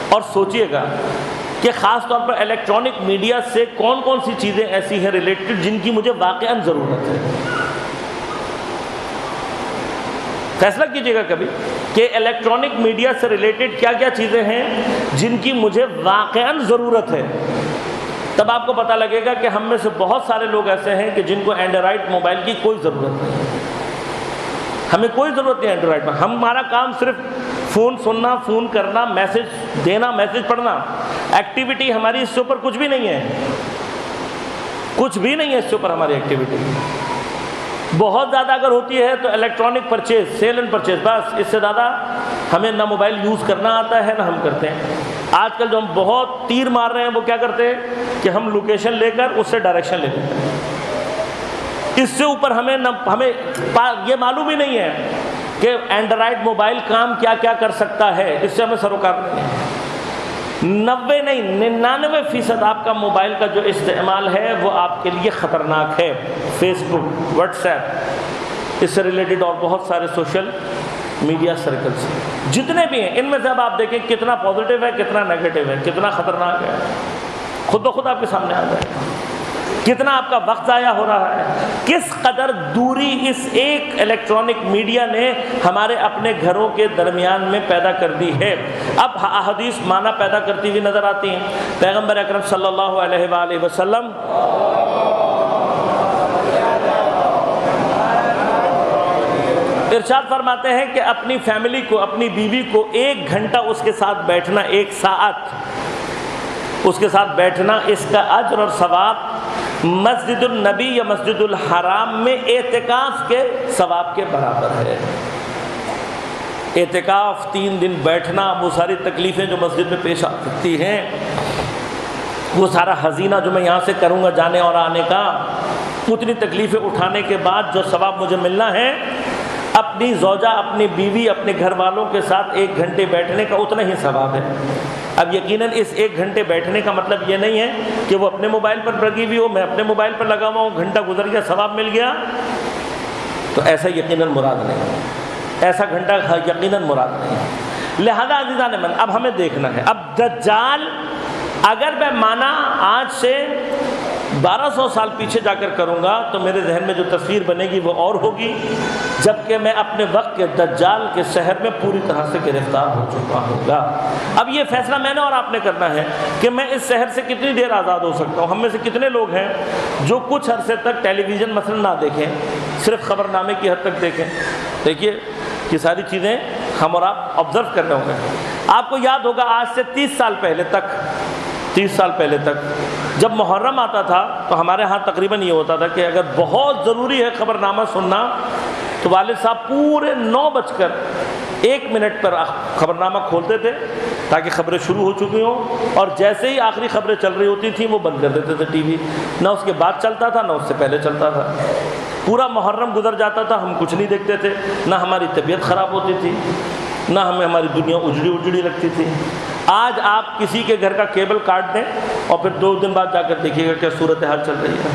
اور سوچئے گا کہ خاص طور پر الیکٹرانک میڈیا سے کون کون سی چیزیں ایسی ہیں ریلیٹڈ جن کی مجھے واقعاً ضرورت ہے۔ فیصلہ کیجئے گا کبھی کہ الیکٹرانک میڈیا سے ریلیٹڈ کیا کیا چیزیں ہیں جن کی مجھے واقعاً ضرورت ہے، تب آپ کو پتہ لگے گا کہ ہم میں سے بہت سارے لوگ ایسے ہیں کہ جن کو اینڈرائڈ موبائل کی کوئی ضرورت نہیں ہے۔ ہمیں کوئی ضرورت نہیں اینڈرائڈ میں، ہمارا کام صرف فون سننا، فون کرنا، میسج دینا، میسج پڑھنا، ایکٹیویٹی ہماری اس سے اوپر کچھ بھی نہیں ہے۔ کچھ بھی نہیں ہے اس کے اوپر ہماری ایکٹیویٹی. بہت زیادہ اگر ہوتی ہے تو electronic purchase, sale and purchase, بس اس سے زیادہ ہمیں نہ موبائل یوز کرنا آتا ہے نہ ہم کرتے ہیں. آج کل جو ہم بہت تیر مار رہے ہیں وہ کیا کرتے ہیں کہ ہم لوکیشن لے کر اس سے ڈائریکشن لے لیتے ہیں. اس سے اوپر ہمیں یہ معلوم ہی نہیں ہے کہ اینڈرائڈ موبائل کام کیا کیا کر سکتا ہے، اس سے ہمیں سروکار نہیں ہے. 90 نہیں 99% آپ کا موبائل کا جو استعمال ہے وہ آپ کے لیے خطرناک ہے. فیس بک، واٹس ایپ، اس سے ریلیٹڈ اور بہت سارے سوشل میڈیا سرکلز جتنے بھی ہیں، ان میں سے اب آپ دیکھیں کتنا پازیٹیو ہے، کتنا نیگیٹو ہے، کتنا خطرناک ہے، خود بخود آپ کے سامنے آ جائے گا. کتنا آپ کا وقت ضائع ہو رہا ہے، کس قدر دوری اس ایک الیکٹرانک میڈیا نے ہمارے اپنے گھروں کے درمیان میں پیدا کر دی ہے. اب احادیث معنی پیدا کرتی ہوئی نظر آتی ہیں. پیغمبر اکرم صلی اللہ علیہ وآلہ وسلم ارشاد فرماتے ہیں کہ اپنی فیملی کو، اپنی بیوی کو 1 گھنٹہ اس کے ساتھ بیٹھنا، 1 ساعت اس کے ساتھ بیٹھنا، اس کا اجر اور ثواب مسجد النبی یا مسجد الحرام میں اعتکاف کے ثواب کے برابر ہے. اعتکاف 3 دن بیٹھنا، وہ ساری تکلیفیں جو مسجد میں پیش آ سکتی ہیں، وہ سارا خزینہ جو میں یہاں سے کروں گا جانے اور آنے کا، اتنی تکلیفیں اٹھانے کے بعد جو ثواب مجھے ملنا ہے، اپنی زوجہ، اپنی بیوی، اپنے گھر والوں کے ساتھ 1 گھنٹے بیٹھنے کا اتنا ہی ثواب ہے. اب یقیناً اس 1 گھنٹے بیٹھنے کا مطلب یہ نہیں ہے کہ وہ اپنے موبائل پر لگی ہوئی ہو، میں اپنے موبائل پر لگا ہوا ہوں، گھنٹہ گزر گیا ثواب مل گیا، تو ایسا یقیناً مراد نہیں، ایسا گھنٹہ یقیناً مراد نہیں. لہذا عزیزان من، اب ہمیں دیکھنا ہے. اب دجال اگر میں مانا آج سے 1200 سال پیچھے جا کر کروں گا تو میرے ذہن میں جو تصویر بنے گی وہ اور ہوگی، جبکہ میں اپنے وقت کے دجال کے شہر میں پوری طرح سے گرفتار ہو چکا ہوں گا. اب یہ فیصلہ میں نے اور آپ نے کرنا ہے کہ میں اس شہر سے کتنی دیر آزاد ہو سکتا ہوں. ہم میں سے کتنے لوگ ہیں جو کچھ عرصے تک ٹیلی ویژن مثلا نہ دیکھیں، صرف خبر نامے کی حد تک دیکھیں. دیکھیے یہ ساری چیزیں ہم اور آپ آبزرو کر رہے ہوں گے. آپ کو یاد ہوگا آج سے 30 سال پہلے تک جب محرم آتا تھا تو ہمارے ہاں تقریباً یہ ہوتا تھا کہ اگر بہت ضروری ہے خبر نامہ سننا تو والد صاحب پورے 9:01 پر خبر نامہ کھولتے تھے تاکہ خبریں شروع ہو چکی ہوں، اور جیسے ہی آخری خبریں چل رہی ہوتی تھیں وہ بند کر دیتے تھے ٹی وی. نہ اس کے بعد چلتا تھا نہ اس سے پہلے چلتا تھا. پورا محرم گزر جاتا تھا، ہم کچھ نہیں دیکھتے تھے، نہ ہماری طبیعت خراب ہوتی تھی، نہ ہمیں ہماری دنیا اجڑی لگتی تھی. آج آپ کسی کے گھر کا کیبل کاٹ دیں اور پھر 2 دن بعد جا کر دیکھیے گا کیا صورتحال چل رہی ہے.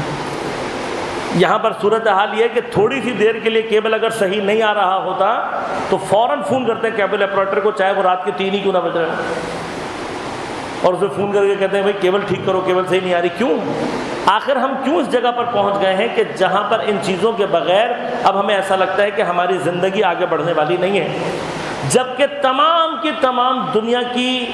یہاں پر صورتحال یہ ہے کہ تھوڑی سی دیر کے لیے کیبل اگر صحیح نہیں آ رہا ہوتا تو فوراً فون کرتے ہیں کیبل آپریٹر کو، چاہے وہ رات کے 3 ہی کیوں نہ بج رہے ہیں، اور اسے فون کر کے کہتے ہیں بھائی کیبل ٹھیک کرو، کیبل صحیح نہیں آ رہی. کیوں؟ آخر ہم کیوں اس جگہ پر پہنچ گئے ہیں کہ جہاں پر ان چیزوں کے بغیر اب ہمیں ایسا لگتا ہے کہ ہماری زندگی آگے بڑھنے والی نہیں ہے، جبکہ تمام کی تمام دنیا کی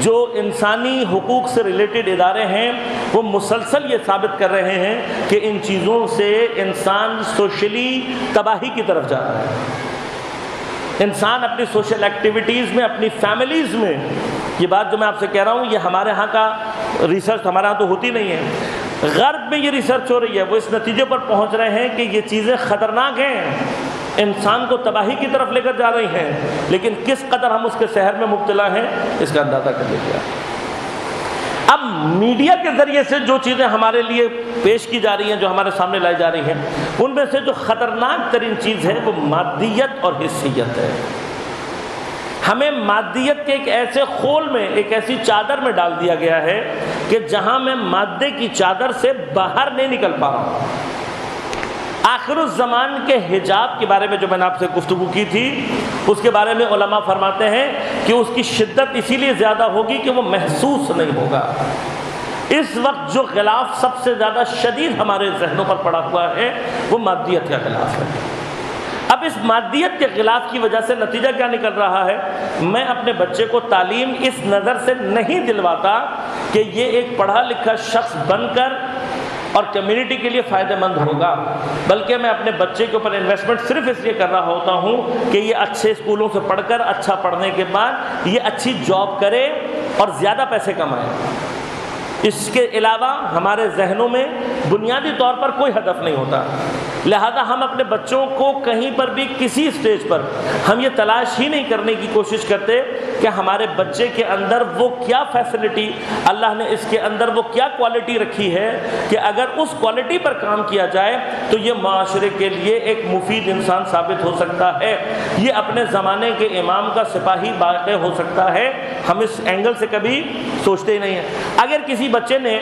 جو انسانی حقوق سے ریلیٹڈ ادارے ہیں وہ مسلسل یہ ثابت کر رہے ہیں کہ ان چیزوں سے انسان سوشلی تباہی کی طرف جا رہا ہے. انسان اپنی سوشل ایکٹیویٹیز میں، اپنی فیملیز میں، یہ بات جو میں آپ سے کہہ رہا ہوں یہ ہمارے ہاں کا ریسرچ ہمارے ہاں تو ہوتی نہیں ہے، غرب میں یہ ریسرچ ہو رہی ہے. وہ اس نتیجے پر پہنچ رہے ہیں کہ یہ چیزیں خطرناک ہیں، انسان کو تباہی کی طرف لے کر جا رہی ہیں، لیکن کس قدر ہم اس کے سحر میں مبتلا ہیں اس کا اندازہ کر لیجیے. اب میڈیا کے ذریعے سے جو چیزیں ہمارے لیے پیش کی جا رہی ہیں، جو ہمارے سامنے لائی جا رہی ہیں، ان میں سے جو خطرناک ترین چیز ہے وہ مادیت اور حسیت ہے. ہمیں مادیت کے ایک ایسے خول میں، ایک ایسی چادر میں ڈال دیا گیا ہے کہ جہاں میں مادے کی چادر سے باہر نہیں نکل پا رہا ہوں. آخر الزمان کے حجاب کے بارے میں جو میں نے آپ سے گفتگو کی تھی، اس کے بارے میں علماء فرماتے ہیں کہ اس کی شدت اسی لیے زیادہ ہوگی کہ وہ محسوس نہیں ہوگا. اس وقت جو غلاف سب سے زیادہ شدید ہمارے ذہنوں پر پڑا ہوا ہے وہ مادیت کا غلاف ہے. اب اس مادیت کے غلاف کی وجہ سے نتیجہ کیا نکل رہا ہے؟ میں اپنے بچے کو تعلیم اس نظر سے نہیں دلواتا کہ یہ ایک پڑھا لکھا شخص بن کر اور کمیونٹی کے لیے فائدہ مند ہوگا، بلکہ میں اپنے بچے کے اوپر انویسٹمنٹ صرف اس لیے کر رہا ہوتا ہوں کہ یہ اچھے اسکولوں سے پڑھ کر، اچھا پڑھنے کے بعد یہ اچھی جاب کرے اور زیادہ پیسے کمائے. اس کے علاوہ ہمارے ذہنوں میں بنیادی طور پر کوئی ہدف نہیں ہوتا، لہذا ہم اپنے بچوں کو کہیں پر بھی کسی سٹیج پر ہم یہ تلاش ہی نہیں کرنے کی کوشش کرتے کہ ہمارے بچے کے اندر وہ کیا فیسلٹی اللہ نے اس کے اندر وہ کیا کوالٹی رکھی ہے کہ اگر اس کوالٹی پر کام کیا جائے تو یہ معاشرے کے لیے ایک مفید انسان ثابت ہو سکتا ہے، یہ اپنے زمانے کے امام کا سپاہی واقع ہو سکتا ہے۔ ہم اس اینگل سے کبھی سوچتے ہی نہیں ہیں۔ اگر کسی بچے نے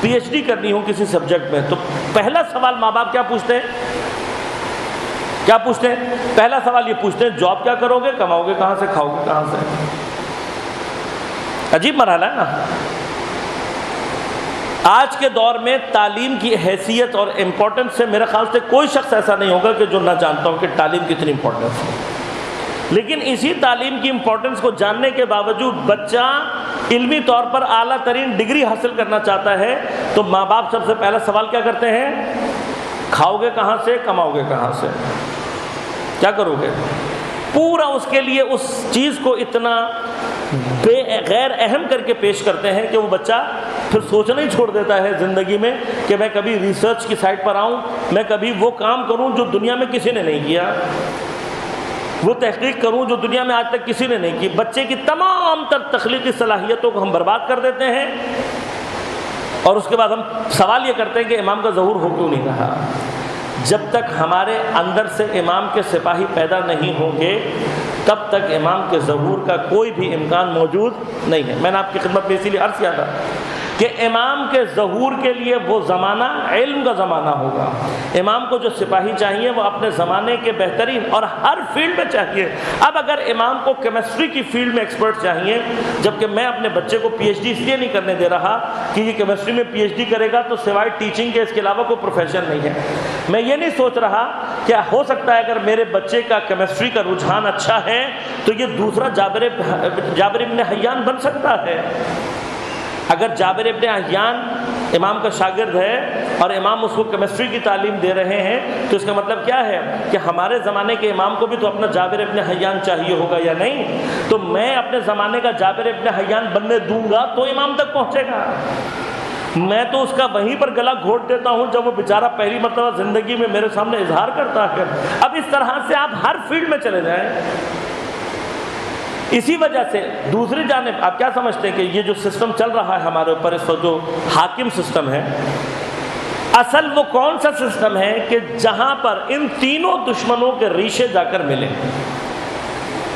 پی ایچ ڈی کرنی ہو کسی سبجیکٹ میں تو پہلا سوال ماں باپ کیا پوچھتے ہیں؟ کیا پوچھتے ہیں؟ پہلا سوال یہ پوچھتے ہیں جاب کیا کرو گے، کماؤ گے کہاں سے، کھاؤ گے کہاں سے؟ عجیب مرحلہ ہے نا۔ آج کے دور میں تعلیم کی حیثیت اور امپورٹنس سے میرے خیال سے کوئی شخص ایسا نہیں ہوگا کہ جو نہ جانتا ہو کہ تعلیم کتنی امپورٹنس ہے، لیکن اسی تعلیم کی امپورٹنس کو جاننے کے باوجود بچہ علمی طور پر اعلیٰ ترین ڈگری حاصل کرنا چاہتا ہے تو ماں باپ سب سے پہلا سوال کیا کرتے ہیں؟ کھاؤ گے کہاں سے، کماؤ گے کہاں سے، کیا کرو گے؟ پورا اس کے لیے اس چیز کو اتنا غیر اہم کر کے پیش کرتے ہیں کہ وہ بچہ پھر سوچنا ہی چھوڑ دیتا ہے زندگی میں کہ میں کبھی ریسرچ کی سائٹ پر آؤں، میں کبھی وہ کام کروں جو دنیا میں کسی نے نہیں کیا، وہ تحقیق کروں جو دنیا میں آج تک کسی نے نہیں کی۔ بچے کی تمام تر تخلیقی صلاحیتوں کو ہم برباد کر دیتے ہیں اور اس کے بعد ہم سوال یہ کرتے ہیں کہ امام کا ظہور ہو کیوں نہیں رہا۔ جب تک ہمارے اندر سے امام کے سپاہی پیدا نہیں ہوں گے تب تک امام کے ظہور کا کوئی بھی امکان موجود نہیں ہے۔ میں نے آپ کی خدمت میں اسی لیے عرض کیا تھا کہ امام کے ظہور کے لیے وہ زمانہ علم کا زمانہ ہوگا۔ امام کو جو سپاہی چاہیے وہ اپنے زمانے کے بہترین اور ہر فیلڈ میں چاہیے۔ اب اگر امام کو کیمسٹری کی فیلڈ میں ایکسپرٹ چاہیے، جبکہ میں اپنے بچے کو پی ایچ ڈی اس لیے نہیں کرنے دے رہا کہ یہ کیمسٹری میں پی ایچ ڈی کرے گا تو سوائے ٹیچنگ کے اس کے علاوہ کوئی پروفیشن نہیں ہے۔ میں یہ نہیں سوچ رہا کہ ہو سکتا ہے اگر میرے بچے کا کیمسٹری کا رجحان اچھا ہے تو یہ دوسرا جابر ابن حیان بن سکتا ہے۔ اگر جابر ابن حیان امام کا شاگرد ہے اور امام اس کو کیمسٹری کی تعلیم دے رہے ہیں تو اس کا مطلب کیا ہے کہ ہمارے زمانے کے امام کو بھی تو اپنا جابر ابن حیان چاہیے ہوگا یا نہیں؟ تو میں اپنے زمانے کا جابر ابن حیان بننے دوں گا تو امام تک پہنچے گا۔ میں تو اس کا وہیں پر گلا گھونٹ دیتا ہوں جب وہ بیچارہ پہلی مرتبہ زندگی میں میرے سامنے اظہار کرتا ہے۔ اب اس طرح سے آپ ہر فیلڈ میں چلے جائیں۔ اسی وجہ سے دوسری جانب آپ کیا سمجھتے ہیں کہ یہ جو سسٹم چل رہا ہے ہمارے اوپر اس وقت جو حاکم سسٹم ہے، اصل وہ کون سا سسٹم ہے کہ جہاں پر ان تینوں دشمنوں کے ریشے جا کر ملیں؟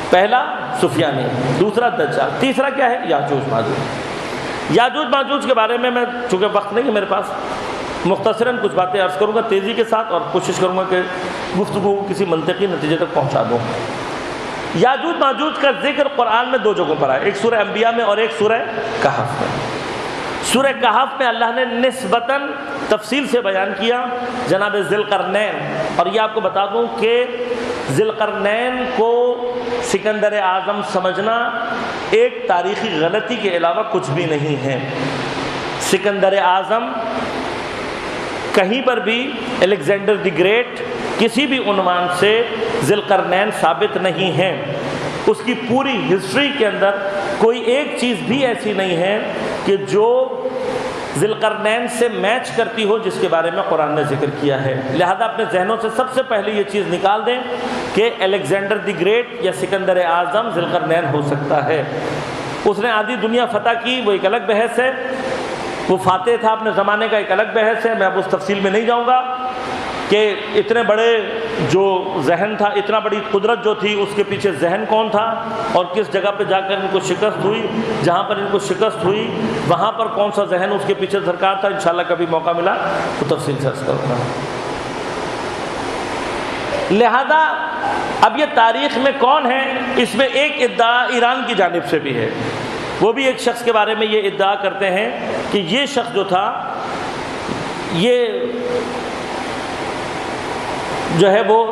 پہلا سفیانی، دوسرا دجال، تیسرا کیا ہے؟ یاجوج ماجوج۔ یاجوج ماجوج کے بارے میں چونکہ وقت نہیں ہے میرے پاس، مختصراً کچھ باتیں عرض کروں گا تیزی کے ساتھ اور کوشش کروں گا کہ گفتگو کو کسی منطقی نتیجے تک پہنچا دوں۔ یاجوج ماجوج کا ذکر قرآن میں دو جگہوں پر ہے، ایک سورہ انبیاء میں اور ایک سورہ کہف میں۔ سورہ کہف میں اللہ نے نسبتاً تفصیل سے بیان کیا جناب ذی القرنین، اور یہ آپ کو بتا دوں کہ ذی القرنین کو سکندر اعظم سمجھنا ایک تاریخی غلطی کے علاوہ کچھ بھی نہیں ہے۔ سکندر اعظم کہیں پر بھی الیگزینڈر دی گریٹ کسی بھی عنوان سے ذی القرنین ثابت نہیں ہے۔ اس کی پوری ہسٹری کے اندر کوئی ایک چیز بھی ایسی نہیں ہے کہ جو ذی القرنین سے میچ کرتی ہو جس کے بارے میں قرآن نے ذکر کیا ہے۔ لہذا اپنے ذہنوں سے سب سے پہلے یہ چیز نکال دیں کہ الیگزینڈر دی گریٹ یا سکندر اعظم ذی القرنین ہو سکتا ہے۔ اس نے آدھی دنیا فتح کی، وہ ایک الگ بحث ہے، وہ فاتح تھا اپنے زمانے کا، ایک الگ بحث ہے، میں اب اس تفصیل میں نہیں جاؤں گا کہ اتنے بڑے جو ذہن تھا، اتنا بڑی قدرت جو تھی، اس کے پیچھے ذہن کون تھا اور کس جگہ پہ جا کر ان کو شکست ہوئی، جہاں پر ان کو شکست ہوئی وہاں پر کون سا ذہن اس کے پیچھے سرکار تھا۔ انشاءاللہ کبھی موقع ملا تو تفصیل سے عرض کروں گا۔ لہذا اب یہ تاریخ میں کون ہے، اس میں ایک ادعا ایران کی جانب سے بھی ہے، وہ بھی ایک شخص کے بارے میں یہ ادعا کرتے ہیں کہ یہ شخص جو تھا یہ جو ہے وہ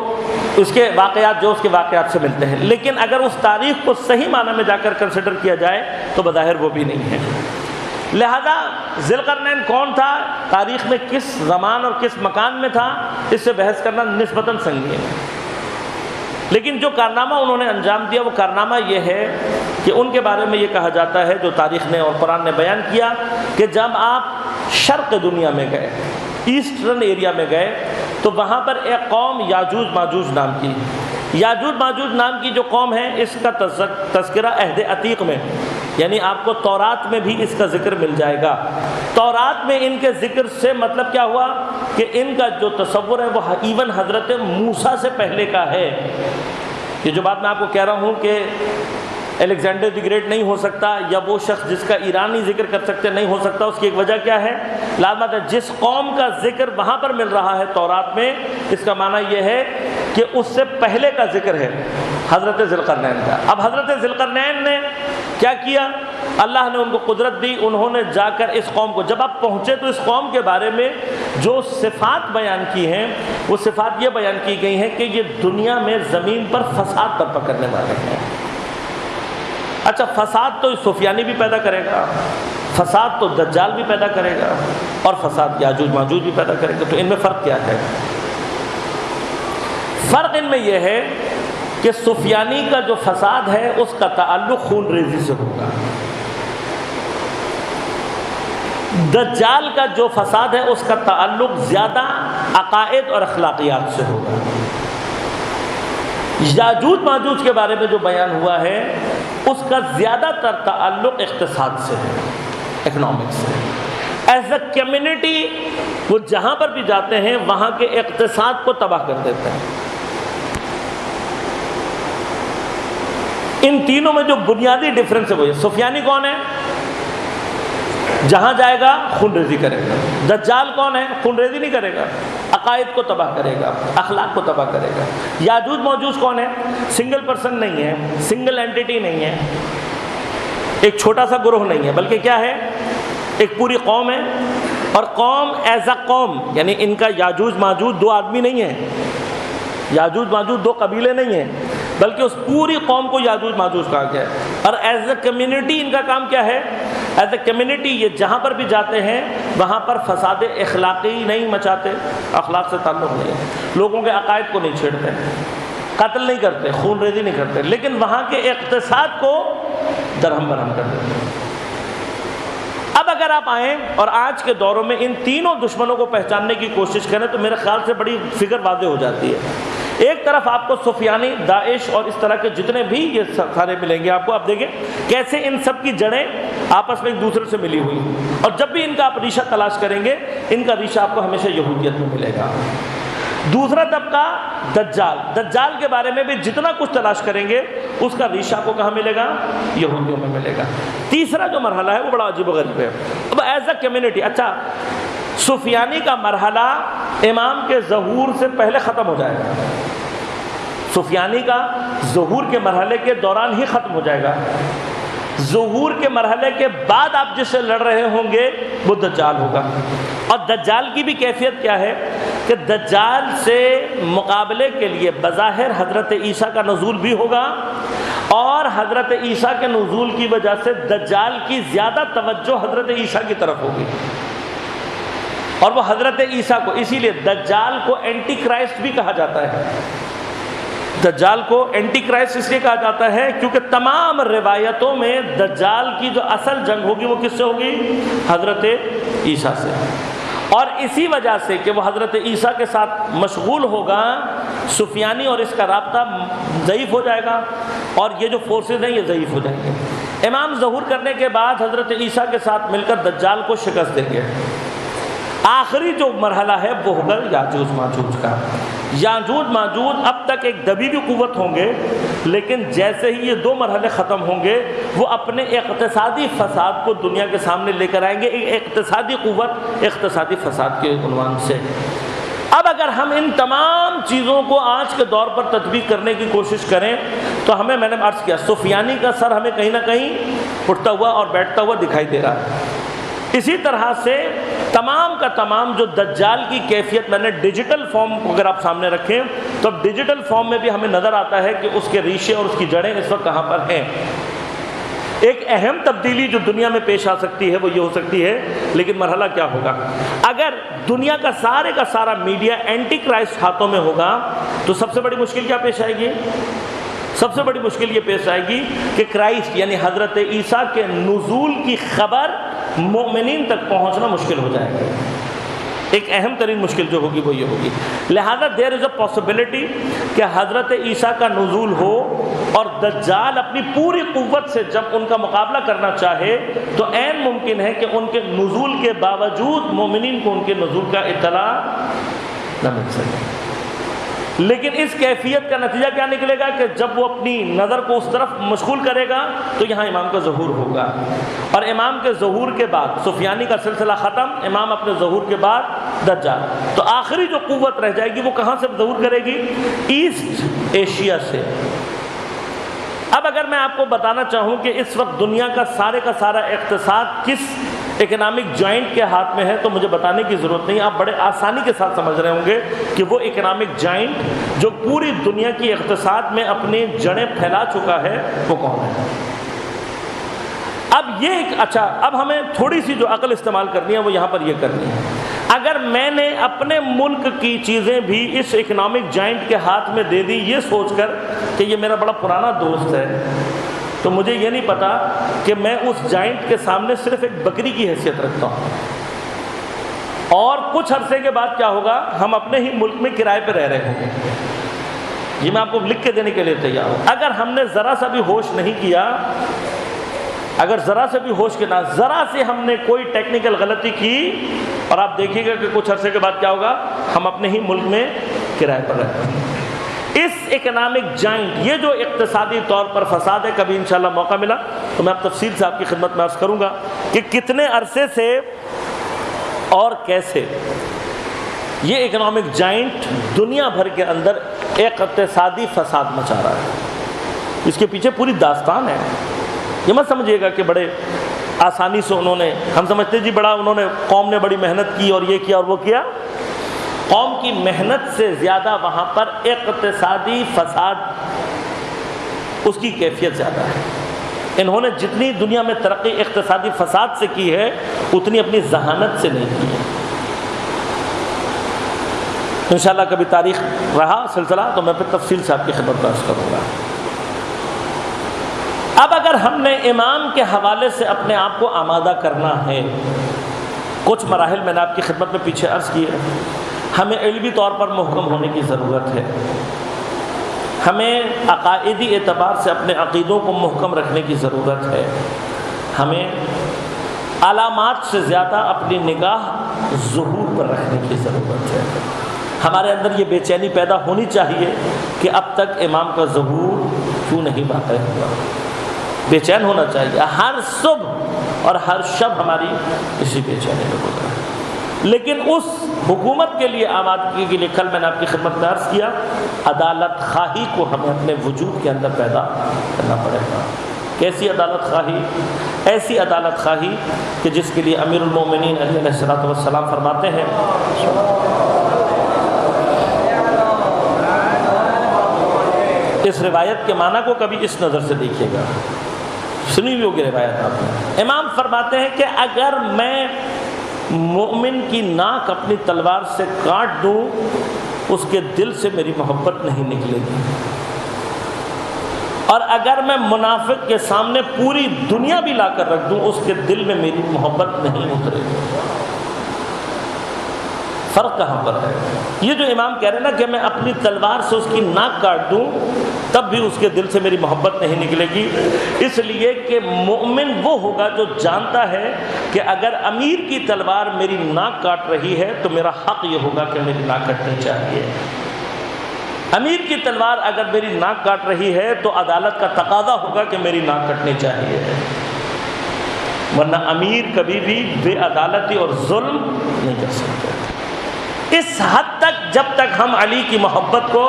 اس کے واقعات جو اس کے واقعات سے ملتے ہیں، لیکن اگر اس تاریخ کو صحیح معنی میں جا کر کنسیڈر کیا جائے تو بظاہر وہ بھی نہیں ہے۔ لہذا ذی القرنین کون تھا، تاریخ میں کس زمان اور کس مکان میں تھا، اس سے بحث کرنا نسبتاً سنگین ہے، لیکن جو کارنامہ انہوں نے انجام دیا وہ کارنامہ یہ ہے کہ ان کے بارے میں یہ کہا جاتا ہے، جو تاریخ نے اور قرآن نے بیان کیا، کہ جب آپ شرق دنیا میں گئے، ایسٹرن ایریا میں گئے، تو وہاں پر ایک قوم یاجوج ماجوج نام کی، یاجوج ماجوج نام کی جو قوم ہے، اس کا تذکرہ عہد عتیق میں، یعنی آپ کو تورات میں بھی اس کا ذکر مل جائے گا۔ تورات میں ان کے ذکر سے مطلب کیا ہوا کہ ان کا جو تصور ہے وہ ایون حضرت موسیٰ سے پہلے کا ہے۔ یہ جو بات میں آپ کو کہہ رہا ہوں کہ الیگزینڈر دی گریٹ نہیں ہو سکتا، یا وہ شخص جس کا ایرانی ذکر کر سکتے نہیں ہو سکتا، اس کی ایک وجہ کیا ہے؟ لازمت ہے جس قوم کا ذکر وہاں پر مل رہا ہے تورات میں، اس کا معنی یہ ہے کہ اس سے پہلے کا ذکر ہے حضرت ذوالقرنین کا۔ اب حضرت ذوالقرنین نے کیا کیا؟ اللہ نے ان کو قدرت دی، انہوں نے جا کر اس قوم کو، جب آپ پہنچے تو اس قوم کے بارے میں جو صفات بیان کی ہیں، وہ صفات یہ بیان کی گئی ہیں کہ یہ دنیا میں زمین پر فساد برپا کرنے والے ہیں۔ اچھا، فساد تو سفیانی بھی پیدا کرے گا، فساد تو دجال بھی پیدا کرے گا، اور فساد یاجوج ماجوج بھی پیدا کرے گا۔ تو ان میں فرق کیا ہے؟ فرق ان میں یہ ہے کہ سفیانی کا جو فساد ہے اس کا تعلق خون ریزی سے ہوگا، دجال کا جو فساد ہے اس کا تعلق زیادہ عقائد اور اخلاقیات سے ہوگا۔ یاجوج ماجوج کے بارے میں جو بیان ہوا ہے اس کا زیادہ تر تعلق اقتصاد سے ہے، اکنامکس سے۔ ایز اے کمیونٹی وہ جہاں پر بھی جاتے ہیں وہاں کے اقتصاد کو تباہ کر دیتے ہیں۔ ان تینوں میں جو بنیادی ڈفرنس ہے وہ یہ، سفیانی کون ہے؟ جہاں جائے گا خون ریزی کرے گا۔ دجال کون ہے؟ خون ریزی نہیں کرے گا، عقائد کو تباہ کرے گا، اخلاق کو تباہ کرے گا۔ یاجوج موجوج کون ہے؟ سنگل پرسن نہیں ہے، سنگل اینٹیٹی نہیں ہے، ایک چھوٹا سا گروہ نہیں ہے، بلکہ کیا ہے؟ ایک پوری قوم ہے، اور قوم ایز اے قوم، یعنی ان کا یاجوج ماجوج دو آدمی نہیں ہیں، یاجوج ماجوج دو قبیلے نہیں ہیں، بلکہ اس پوری قوم کو یاجوج ماجوج کہا گیا ہے۔ اور ایز اے کمیونٹی ان کا کام کیا ہے؟ ایز اے کمیونٹی یہ جہاں پر بھی جاتے ہیں وہاں پر فساد اخلاقی نہیں مچاتے، اخلاق سے تعلق نہیں ہے، لوگوں کے عقائد کو نہیں چھیڑتے، قتل نہیں کرتے، خون ریزی نہیں کرتے، لیکن وہاں کے اقتصاد کو درہم برہم کر دیتے ہیں۔ اب اگر آپ آئیں اور آج کے دوروں میں ان تینوں دشمنوں کو پہچاننے کی کوشش کریں تو میرے خیال سے بڑی فگر واضح ہو جاتی ہے۔ ایک طرف آپ کو سفیانی، داعش اور اس طرح کے جتنے بھی یہ سارے ملیں گے آپ کو۔ اب دیکھیں کیسے ان سب کی جڑیں آپس میں ایک دوسرے سے ملی ہوئی ہیں، اور جب بھی ان کا آپ ریشہ تلاش کریں گے ان کا ریشہ آپ کو ہمیشہ یہودیت میں ملے گا۔ دوسرا طبقہ دجال، دجال کے بارے میں بھی جتنا کچھ تلاش کریں گے اس کا ریشہ کو کہاں ملے گا؟ یہودیوں میں ملے گا۔ تیسرا جو مرحلہ ہے وہ بڑا عجیب و غریب ہے۔ اب ایز اے کمیونٹی، اچھا سفیانی کا مرحلہ امام کے ظہور سے پہلے ختم ہو جائے گا، سفیانی کا ظہور کے مرحلے کے دوران ہی ختم ہو جائے گا۔ ظہور کے مرحلے کے بعد آپ جس سے لڑ رہے ہوں گے وہ دجال ہوگا۔ اور دجال کی بھی کیفیت کیا ہے کہ دجال سے مقابلے کے لیے بظاہر حضرت عیسیٰ کا نزول بھی ہوگا، اور حضرت عیسیٰ کے نزول کی وجہ سے دجال کی زیادہ توجہ حضرت عیسیٰ کی طرف ہوگی، اور وہ حضرت عیسیٰ کو، اسی لیے دجال کو اینٹی کرائسٹ بھی کہا جاتا ہے۔ دجال کو اینٹی کرائسٹ اس لیے کہا جاتا ہے کیونکہ تمام روایتوں میں دجال کی جو اصل جنگ ہوگی وہ کس سے ہوگی؟ حضرت عیسیٰ سے، اور اسی وجہ سے کہ وہ حضرت عیسیٰ کے ساتھ مشغول ہوگا، سفیانی اور اس کا رابطہ ضعیف ہو جائے گا، اور یہ جو فورسز ہیں یہ ضعیف ہو جائیں گے۔ امام ظہور کرنے کے بعد حضرت عیسیٰ کے ساتھ مل کر دجال کو شکست دیں گے۔ آخری جو مرحلہ ہے وہ ہوگا یاجوج ماجوج کا۔ یاجوج ماجوج اب تک ایک دبی ہوئی قوت ہوں گے، لیکن جیسے ہی یہ دو مرحلے ختم ہوں گے وہ اپنے اقتصادی فساد کو دنیا کے سامنے لے کر آئیں گے، ایک اقتصادی قوت اقتصادی فساد کے عنوان سے۔ اب اگر ہم ان تمام چیزوں کو آج کے دور پر تطبیق کرنے کی کوشش کریں تو ہمیں، میں نے عرض کیا، سفیانی کا سر ہمیں کہیں نہ کہیں اٹھتا ہوا اور بیٹھتا ہوا دکھائی دے رہا ہے۔ اسی طرح سے تمام کا تمام جو دجال کی کیفیت، میں نے ڈیجیٹل فارم اگر آپ سامنے رکھیں تو اب ڈیجیٹل فارم میں بھی ہمیں نظر آتا ہے کہ اس کے ریشے اور اس کی جڑیں اس وقت کہاں پر ہیں۔ ایک اہم تبدیلی جو دنیا میں پیش آ سکتی ہے وہ یہ ہو سکتی ہے، لیکن مرحلہ کیا ہوگا؟ اگر دنیا کا سارا میڈیا اینٹی کرائسٹ ہاتھوں میں ہوگا تو سب سے بڑی مشکل کیا پیش آئے گی؟ سب سے بڑی مشکل یہ پیش آئے گی کہ کرائسٹ یعنی حضرت عیسیٰ کے نزول کی خبر مومنین تک پہنچنا مشکل ہو جائے گا۔ ایک اہم ترین مشکل جو ہوگی وہ یہ ہوگی، لہذا دیر از اے پاسبلٹی کہ حضرت عیسیٰ کا نزول ہو اور دجال اپنی پوری قوت سے جب ان کا مقابلہ کرنا چاہے تو عین ممکن ہے کہ ان کے نزول کے باوجود مومنین کو ان کے نزول کا اطلاع نہ مل سکے۔ لیکن اس کیفیت کا نتیجہ کیا نکلے گا کہ جب وہ اپنی نظر کو اس طرف مشغول کرے گا تو یہاں امام کا ظہور ہوگا، اور امام کے ظہور کے بعد سفیانی کا سلسلہ ختم، امام اپنے ظہور کے بعد دجال، تو آخری جو قوت رہ جائے گی وہ کہاں سے ظہور کرے گی؟ ایسٹ ایشیا سے۔ اب اگر میں آپ کو بتانا چاہوں کہ اس وقت دنیا کا سارا اقتصاد کس اکنامک جوائنٹ کے ہاتھ میں ہے تو مجھے بتانے کی ضرورت نہیں، آپ بڑے آسانی کے ساتھ سمجھ رہے ہوں گے کہ وہ اکنامک جوائنٹ جو پوری دنیا کی اقتصاد میں اپنی جڑیں پھیلا چکا ہے وہ کون ہے؟ اب یہ اب ہمیں تھوڑی سی جو عقل استعمال کرنی ہے وہ یہاں پر یہ کرنی ہے۔ اگر میں نے اپنے ملک کی چیزیں بھی اس اکنامک جوائنٹ کے ہاتھ میں دے دی یہ سوچ کر کہ یہ میرا بڑا پرانا دوست ہے، تو مجھے یہ نہیں پتا کہ میں اس جائنٹ کے سامنے صرف ایک بکری کی حیثیت رکھتا ہوں، اور کچھ عرصے کے بعد کیا ہوگا، ہم اپنے ہی ملک میں کرائے پہ رہ رہے ہوں گے۔ یہ میں آپ کو لکھ کے دینے کے لیے تیار ہوں۔ اگر ہم نے ذرا سا بھی ہوش نہیں کیا، اگر ذرا سے بھی ہوش کے نہ ذرا سے ہم نے کوئی ٹیکنیکل غلطی کی، اور آپ دیکھیے گا کہ کچھ عرصے کے بعد کیا ہوگا، ہم اپنے ہی ملک میں کرائے پر رہتے ہیں۔ اس اکنامک جائنٹ، یہ جو اقتصادی طور پر فساد ہے، کبھی انشاءاللہ موقع ملا تو میں اب تفصیل سے آپ کی خدمت میں عرض کروں گا کہ کتنے عرصے سے اور کیسے یہ اکنامک جائنٹ دنیا بھر کے اندر ایک اقتصادی فساد مچا رہا ہے۔ اس کے پیچھے پوری داستان ہے۔ یہ مت سمجھیے گا کہ بڑے آسانی سے انہوں نے، ہم سمجھتے ہیں جی بڑا انہوں نے، قوم نے بڑی محنت کی اور یہ کیا اور وہ کیا۔ قوم کی محنت سے زیادہ وہاں پر اقتصادی فساد، اس کی کیفیت زیادہ ہے۔ انہوں نے جتنی دنیا میں ترقی اقتصادی فساد سے کی ہے اتنی اپنی ذہانت سے نہیں کی ہے۔ انشاءاللہ کبھی تاریخ رہا سلسلہ تو میں پھر تفصیل سے آپ کی خدمت پیش کروں گا۔ اب اگر ہم نے امام کے حوالے سے اپنے آپ کو آمادہ کرنا ہے، کچھ مراحل میں نے آپ کی خدمت میں پیچھے عرض کی ہے۔ ہمیں علمی طور پر محکم ہونے کی ضرورت ہے، ہمیں عقائدی اعتبار سے اپنے عقیدوں کو محکم رکھنے کی ضرورت ہے، ہمیں علامات سے زیادہ اپنی نگاہ ظہور پر رکھنے کی ضرورت ہے۔ ہمارے اندر یہ بے چینی پیدا ہونی چاہیے کہ اب تک امام کا ظہور کیوں نہیں واقع ہوا، بے چین ہونا چاہیے۔ ہر صبح اور ہر شب ہماری اسی بے چینی میں گزرا، لیکن اس حکومت کے لیے آمادگی کے لیے کل میں نے آپ کی خدمت میں عرض کیا، عدالت خواہی کو ہمیں اپنے وجود کے اندر پیدا کرنا پڑے گا۔ کیسی عدالت خواہی؟ ایسی عدالت خواہی کہ جس کے لیے امیر المومنین علی علیہ السلام فرماتے ہیں، اس روایت کے معنی کو کبھی اس نظر سے دیکھیے گا، سنی ہوئی ہوگی روایت آپ نے۔ امام فرماتے ہیں کہ اگر میں مومن کی ناک اپنی تلوار سے کاٹ دوں اس کے دل سے میری محبت نہیں نکلے گی، اور اگر میں منافق کے سامنے پوری دنیا بھی لا کر رکھ دوں اس کے دل میں میری محبت نہیں اترے گی۔ فرق کہاں پر ہے؟ یہ جو امام کہہ رہے ہیں نا کہ میں اپنی تلوار سے اس کی ناک کاٹ دوں تب بھی اس کے دل سے میری محبت نہیں نکلے گی، اس لیے کہ مومن وہ ہوگا جو جانتا ہے کہ اگر امیر کی تلوار میری ناک کاٹ رہی ہے تو میرا حق یہ ہوگا کہ میری ناک کٹنی چاہیے۔ امیر کی تلوار اگر میری ناک کاٹ رہی ہے تو عدالت کا تقاضا ہوگا کہ میری ناک کٹنی چاہیے، ورنہ امیر کبھی بھی بے عدالتی اور ظلم نہیں کر سکتے۔ اس حد تک جب تک ہم علی کی محبت کو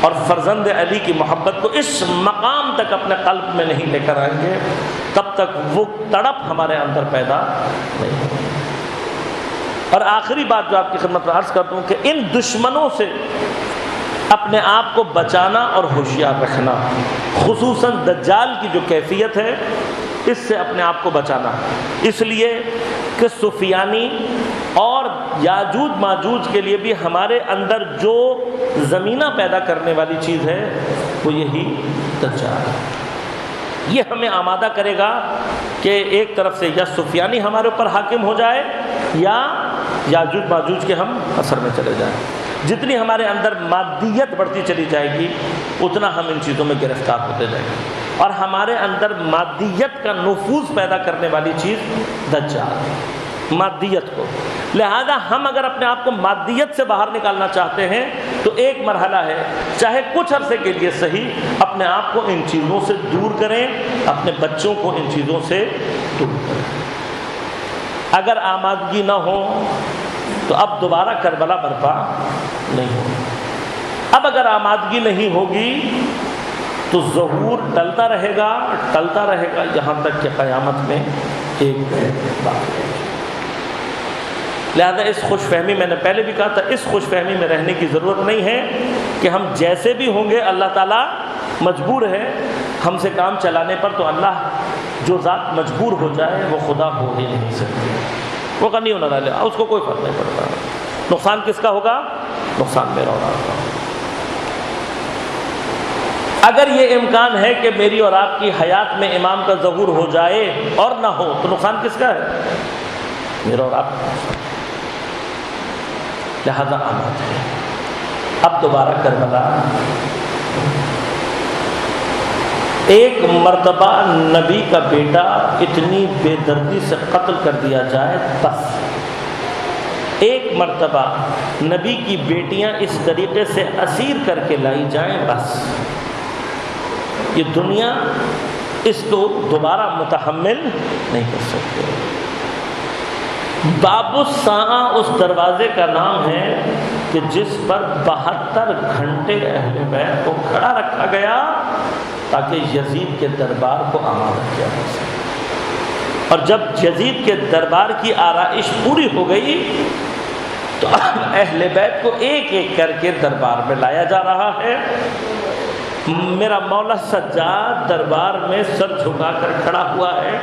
اور فرزند علی کی محبت کو اس مقام تک اپنے قلب میں نہیں لے کر آئیں گے تب تک وہ تڑپ ہمارے اندر پیدا نہیں ہوگی۔ اور آخری بات جو آپ کی خدمت میں عرض کرتا ہوں کہ ان دشمنوں سے اپنے آپ کو بچانا اور ہوشیار رکھنا، خصوصاً دجال کی جو کیفیت ہے اس سے اپنے آپ کو بچانا، اس لیے کہ سفیانی اور یاجوج ماجوج کے لیے بھی ہمارے اندر جو زمینہ پیدا کرنے والی چیز ہے وہ یہی دجال ہے۔ یہ ہمیں آمادہ کرے گا کہ ایک طرف سے یا سفیانی ہمارے اوپر حاکم ہو جائے یا یاجوج ماجوج کے ہم اثر میں چلے جائیں۔ جتنی ہمارے اندر مادیت بڑھتی چلی جائے گی اتنا ہم ان چیزوں میں گرفتار ہوتے جائیں گے، اور ہمارے اندر مادیت کا نفوذ پیدا کرنے والی چیز دجال ہے، مادیت کو۔ لہذا ہم اگر اپنے آپ کو مادیت سے باہر نکالنا چاہتے ہیں تو ایک مرحلہ ہے، چاہے کچھ عرصے کے لیے صحیح، اپنے آپ کو ان چیزوں سے دور کریں، اپنے بچوں کو ان چیزوں سے دور کریں۔ اگر آمادگی نہ ہو تو اب دوبارہ کربلا برپا نہیں ہوگی۔ اب اگر آمادگی نہیں ہوگی تو ظہور ٹلتا رہے گا یہاں تک کہ قیامت میں ایک بات ہے۔ لہذا اس خوش فہمی، میں نے پہلے بھی کہا تھا، اس خوش فہمی میں رہنے کی ضرورت نہیں ہے کہ ہم جیسے بھی ہوں گے اللہ تعالیٰ مجبور ہے ہم سے کام چلانے پر، تو اللہ جو ذات مجبور ہو جائے وہ خدا ہو ہی نہیں سکتی، وہ کا نہیں ہونا رہا، اس کو کوئی فرق نہیں پڑتا۔ نقصان کس کا ہوگا؟ نقصان میرا ہوگا۔ اگر یہ امکان ہے کہ میری اور آپ کی حیات میں امام کا ظہور ہو جائے اور نہ ہو تو نقصان کس کا ہے؟ میرا اور آپ کا۔ لہذا آمد ہے اب دوبارہ کربلا۔ ایک مرتبہ نبی کا بیٹا اتنی بے دردی سے قتل کر دیا جائے بس، ایک مرتبہ نبی کی بیٹیاں اس طریقے سے اسیر کر کے لائی جائیں بس، یہ دنیا اس کو دوبارہ متحمل نہیں کر سکتے۔ باب الساعہ اس دروازے کا نام ہے کہ جس پر 72 گھنٹے اہل بیت کو کھڑا رکھا گیا تاکہ یزید کے دربار کو آمادہ کیا جا سکے، اور جب یزید کے دربار کی آرائش پوری ہو گئی تو اہل بیت کو ایک ایک کر کے دربار میں لایا جا رہا ہے۔ میرا مولا سجاد دربار میں سر جھکا کر کھڑا ہوا ہے،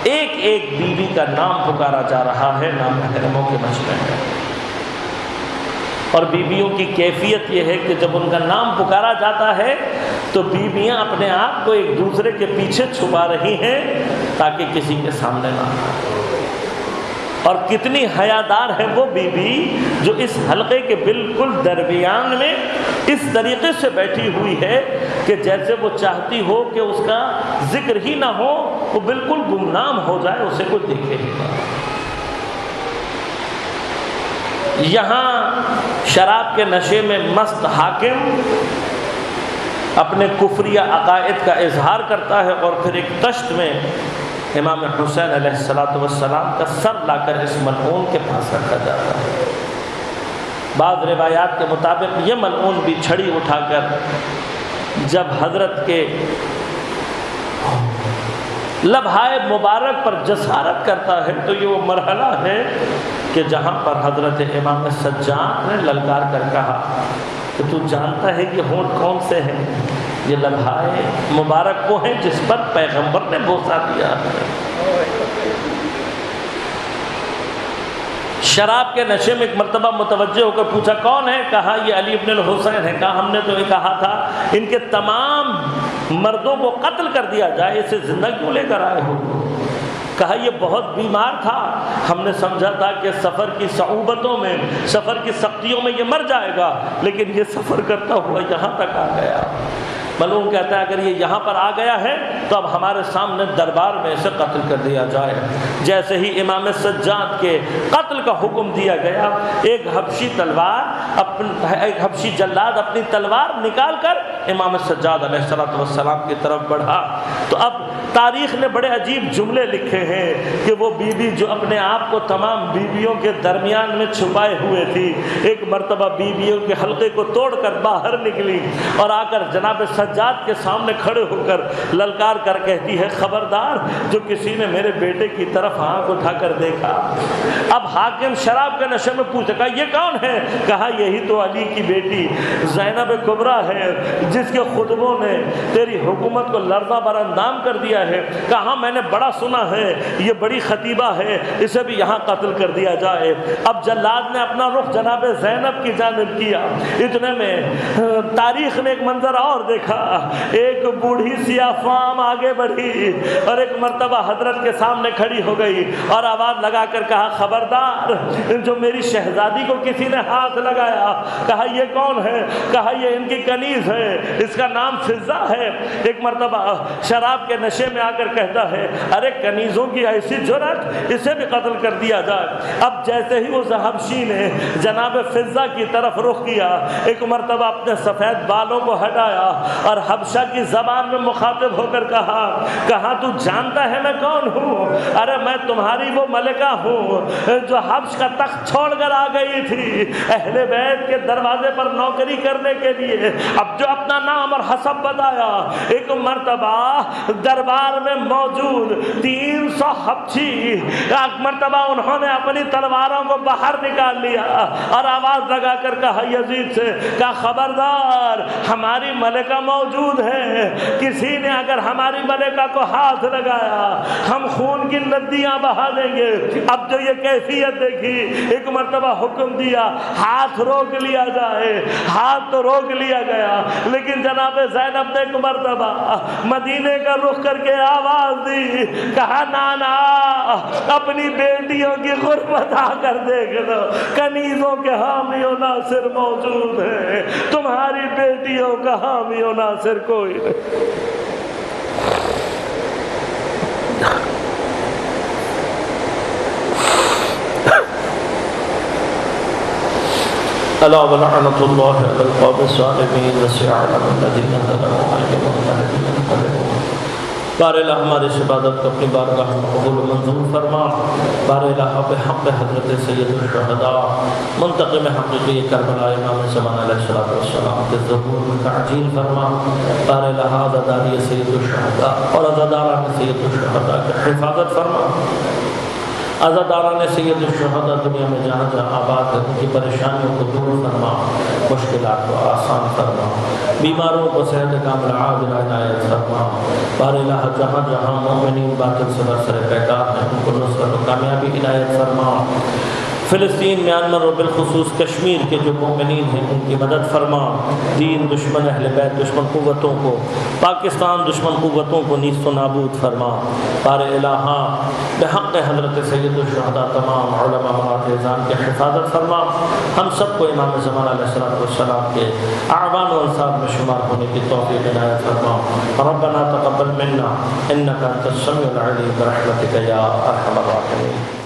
ایک ایک بیوی کا نام پکارا جا رہا ہے، نام محرموں کے مجمع ہے، اور بیویوں کی کیفیت یہ ہے کہ جب ان کا نام پکارا جاتا ہے تو بیویاں اپنے آپ کو ایک دوسرے کے پیچھے چھپا رہی ہیں تاکہ کسی کے سامنے نہ آئے۔ اور کتنی حیادار ہے وہ بی بی جو اس حلقے کے بالکل درمیان میں اس طریقے سے بیٹھی ہوئی ہے کہ جیسے وہ چاہتی ہو کہ اس کا ذکر ہی نہ ہو، وہ بالکل گمنام ہو جائے، اسے کوئی دیکھے ہی نہ۔ یہاں شراب کے نشے میں مست حاکم اپنے کفریہ عقائد کا اظہار کرتا ہے، اور پھر ایک طشت میں امام حسین علیہ السلام کا سر لا کر اس ملعون کے پاس رکھا جاتا ہے۔ بعض روایات کے مطابق یہ ملعون بھی چھڑی اٹھا کر جب حضرت کے لبہائے مبارک پر جسارت کرتا ہے تو یہ وہ مرحلہ ہے کہ جہاں پر حضرت امام سجاد نے للکار کر کہا کہ تو جانتا ہے کہ ہونٹ کون سے ہیں؟ یہ لمحائے مبارک وہ ہیں جس پر پیغمبر نے بوسہ دیا ہے۔ شراب کے نشے میں ایک مرتبہ متوجہ ہو کر پوچھا کون ہے؟ کہا یہ علی ابن الحسین ہے۔ کہا ہم نے تو یہ کہا تھا ان کے تمام مردوں کو قتل کر دیا جائے، اسے زندہ کیوں لے کر آئے ہو؟ کہا یہ بہت بیمار تھا، ہم نے سمجھا تھا کہ سفر کی صعوبتوں میں، سفر کی سختیوں میں یہ مر جائے گا، لیکن یہ سفر کرتا ہوا یہاں تک آ گیا۔ ملعون کہتا ہے اگر یہ یہاں پر آ گیا ہے تو اب ہمارے سامنے دربار میں اسے قتل کر دیا جائے۔ جیسے ہی امام سجاد کے قتل کا حکم دیا گیا، ایک حبشی جلاد اپنی تلوار نکال کر امام سجاد علیہ السلام کی طرف بڑھا۔ تو اب تاریخ نے بڑے عجیب جملے لکھے ہیں کہ وہ بیوی جو اپنے آپ کو تمام بیویوں کے درمیان میں چھپائے ہوئے تھی، ایک مرتبہ بیویوں کے حلقے کو توڑ کر باہر نکلی اور آ کر جناب سجاد کے سامنے کھڑے ہو کر للکار کر کہتی ہے خبردار جو کسی نے میرے بیٹے کی طرف آنکھ اٹھا کر دیکھا۔ اب حاکم شراب کے نشے میں پوچھا کہا یہ کون ہے؟ کہا یہی تو علی کی بیٹی زینب کبریٰ ہے جس کے خطبوں نے تیری حکومت کو لرزہ بر اندام کر دیا ہے۔ کہا میں نے بڑا سنا ہے یہ بڑی خطیبہ ہے، اسے بھی یہاں قتل کر دیا جائے۔ اب جلاد نے اپنا رخ جناب زینب کی جانب کیا۔ اتنے میں تاریخ نے ایک منظر اور دیکھا دیکھا ایک بوڑھی سیاہ فام آگے بڑھی اور ایک مرتبہ حضرت کے سامنے کھڑی ہو گئی اور آواز لگا کر کہا خبردار، جو میری شہزادی کو کسی نے ہاتھ لگایا. کہا یہ کون ہے؟ کہا یہ ان کی کنیز ہے، اس کا نام فضہ ہے. ایک مرتبہ شراب کے نشے میں آ کر کہتا ہے ارے کنیزوں کی ایسی جرأت، اسے بھی قتل کر دیا جائے. اب جیسے ہی اس حبشی نے جناب فضہ کی طرف رخ کیا، ایک مرتبہ اپنے سفید بالوں کو ہٹایا اور حبشہ کی زبان میں مخاطب ہو کر کہا تو جانتا ہے میں کون ہوں؟ ارے میں تمہاری وہ ملکہ ہوں جو حبش کا تخت چھوڑ کر آ گئی تھی اہل بیت کے دروازے پر نوکری کرنے کے لیے. اب جو اپنا نام اور حسب بتایا، ایک مرتبہ دربار میں موجود 300 حبشی ایک مرتبہ انہوں نے اپنی تلواروں کو باہر نکال لیا اور آواز لگا کر کہا یزید سے، کہا خبردار ہماری ملکہ موجود ہے، کسی نے اگر ہماری ملکہ کو ہاتھ لگایا ہم خون کی ندیاں بہا دیں گے. اب جو یہ کیفیت دیکھی، ایک مرتبہ حکم دیا ہاتھ روک لیا جائے. ہاتھ تو روک لیا گیا، لیکن جناب زینب نے ایک مرتبہ مدینے کا رخ کر کے آواز دی، کہا نانا اپنی بیٹیوں کی غربت آ کر دیکھ لو، کنیزوں کے حامی و ناصر موجود ہیں، تمہاری بیٹیوں کا حامی و ناصر کوئی نہیں. الا ولعنۃ اللہ علی القوم الظالمین وسيعلم الذين ظلموا ايهم منقلبون. بار الہ ہماری اس عبادت کو اپنی بارگاہ میں قبول و منظور فرما. بار الہ بحق حضرت سید الشہداء منتقم حقیقی کربلا امام زمان علیہ السلام کے ظہور میں تعجیل فرما. بار الہ عزاداری سید الشہداء اور عزاداران سید الشہداء کی حفاظت فرما. عزاداران سید الشہداء دنیا میں جہاں جہاں آباد ہے ان کی پریشانیوں کو دور فرما، مشکلات کو آسان فرما، بیماروں کو صحت کاملہ عاجلہ عنایت فرما. بار الہ جہاں جہاں مومنین باطل سے برسر پیکار ہیں ان کو نصرت و کامیابی عنایت فرما. فلسطین، میانمار اور بالخصوص کشمیر کے جو مومنین ہیں ان کی مدد فرما. دین دشمن اہل بیت دشمن قوتوں کو، پاکستان دشمن قوتوں کو نیست و نابود فرما. بار الہ بحق حضرت سید الشہداء تمام علماء مراد اذان کی حفاظت فرما. ہم سب کو امام زمان علیہ السلام کے اعوان و انصار میں شمار ہونے کی توفیق عنایت فرما. ربنا تقبل منا انک انت السمیع العلیم برحمتک یا ارحم الراحمین.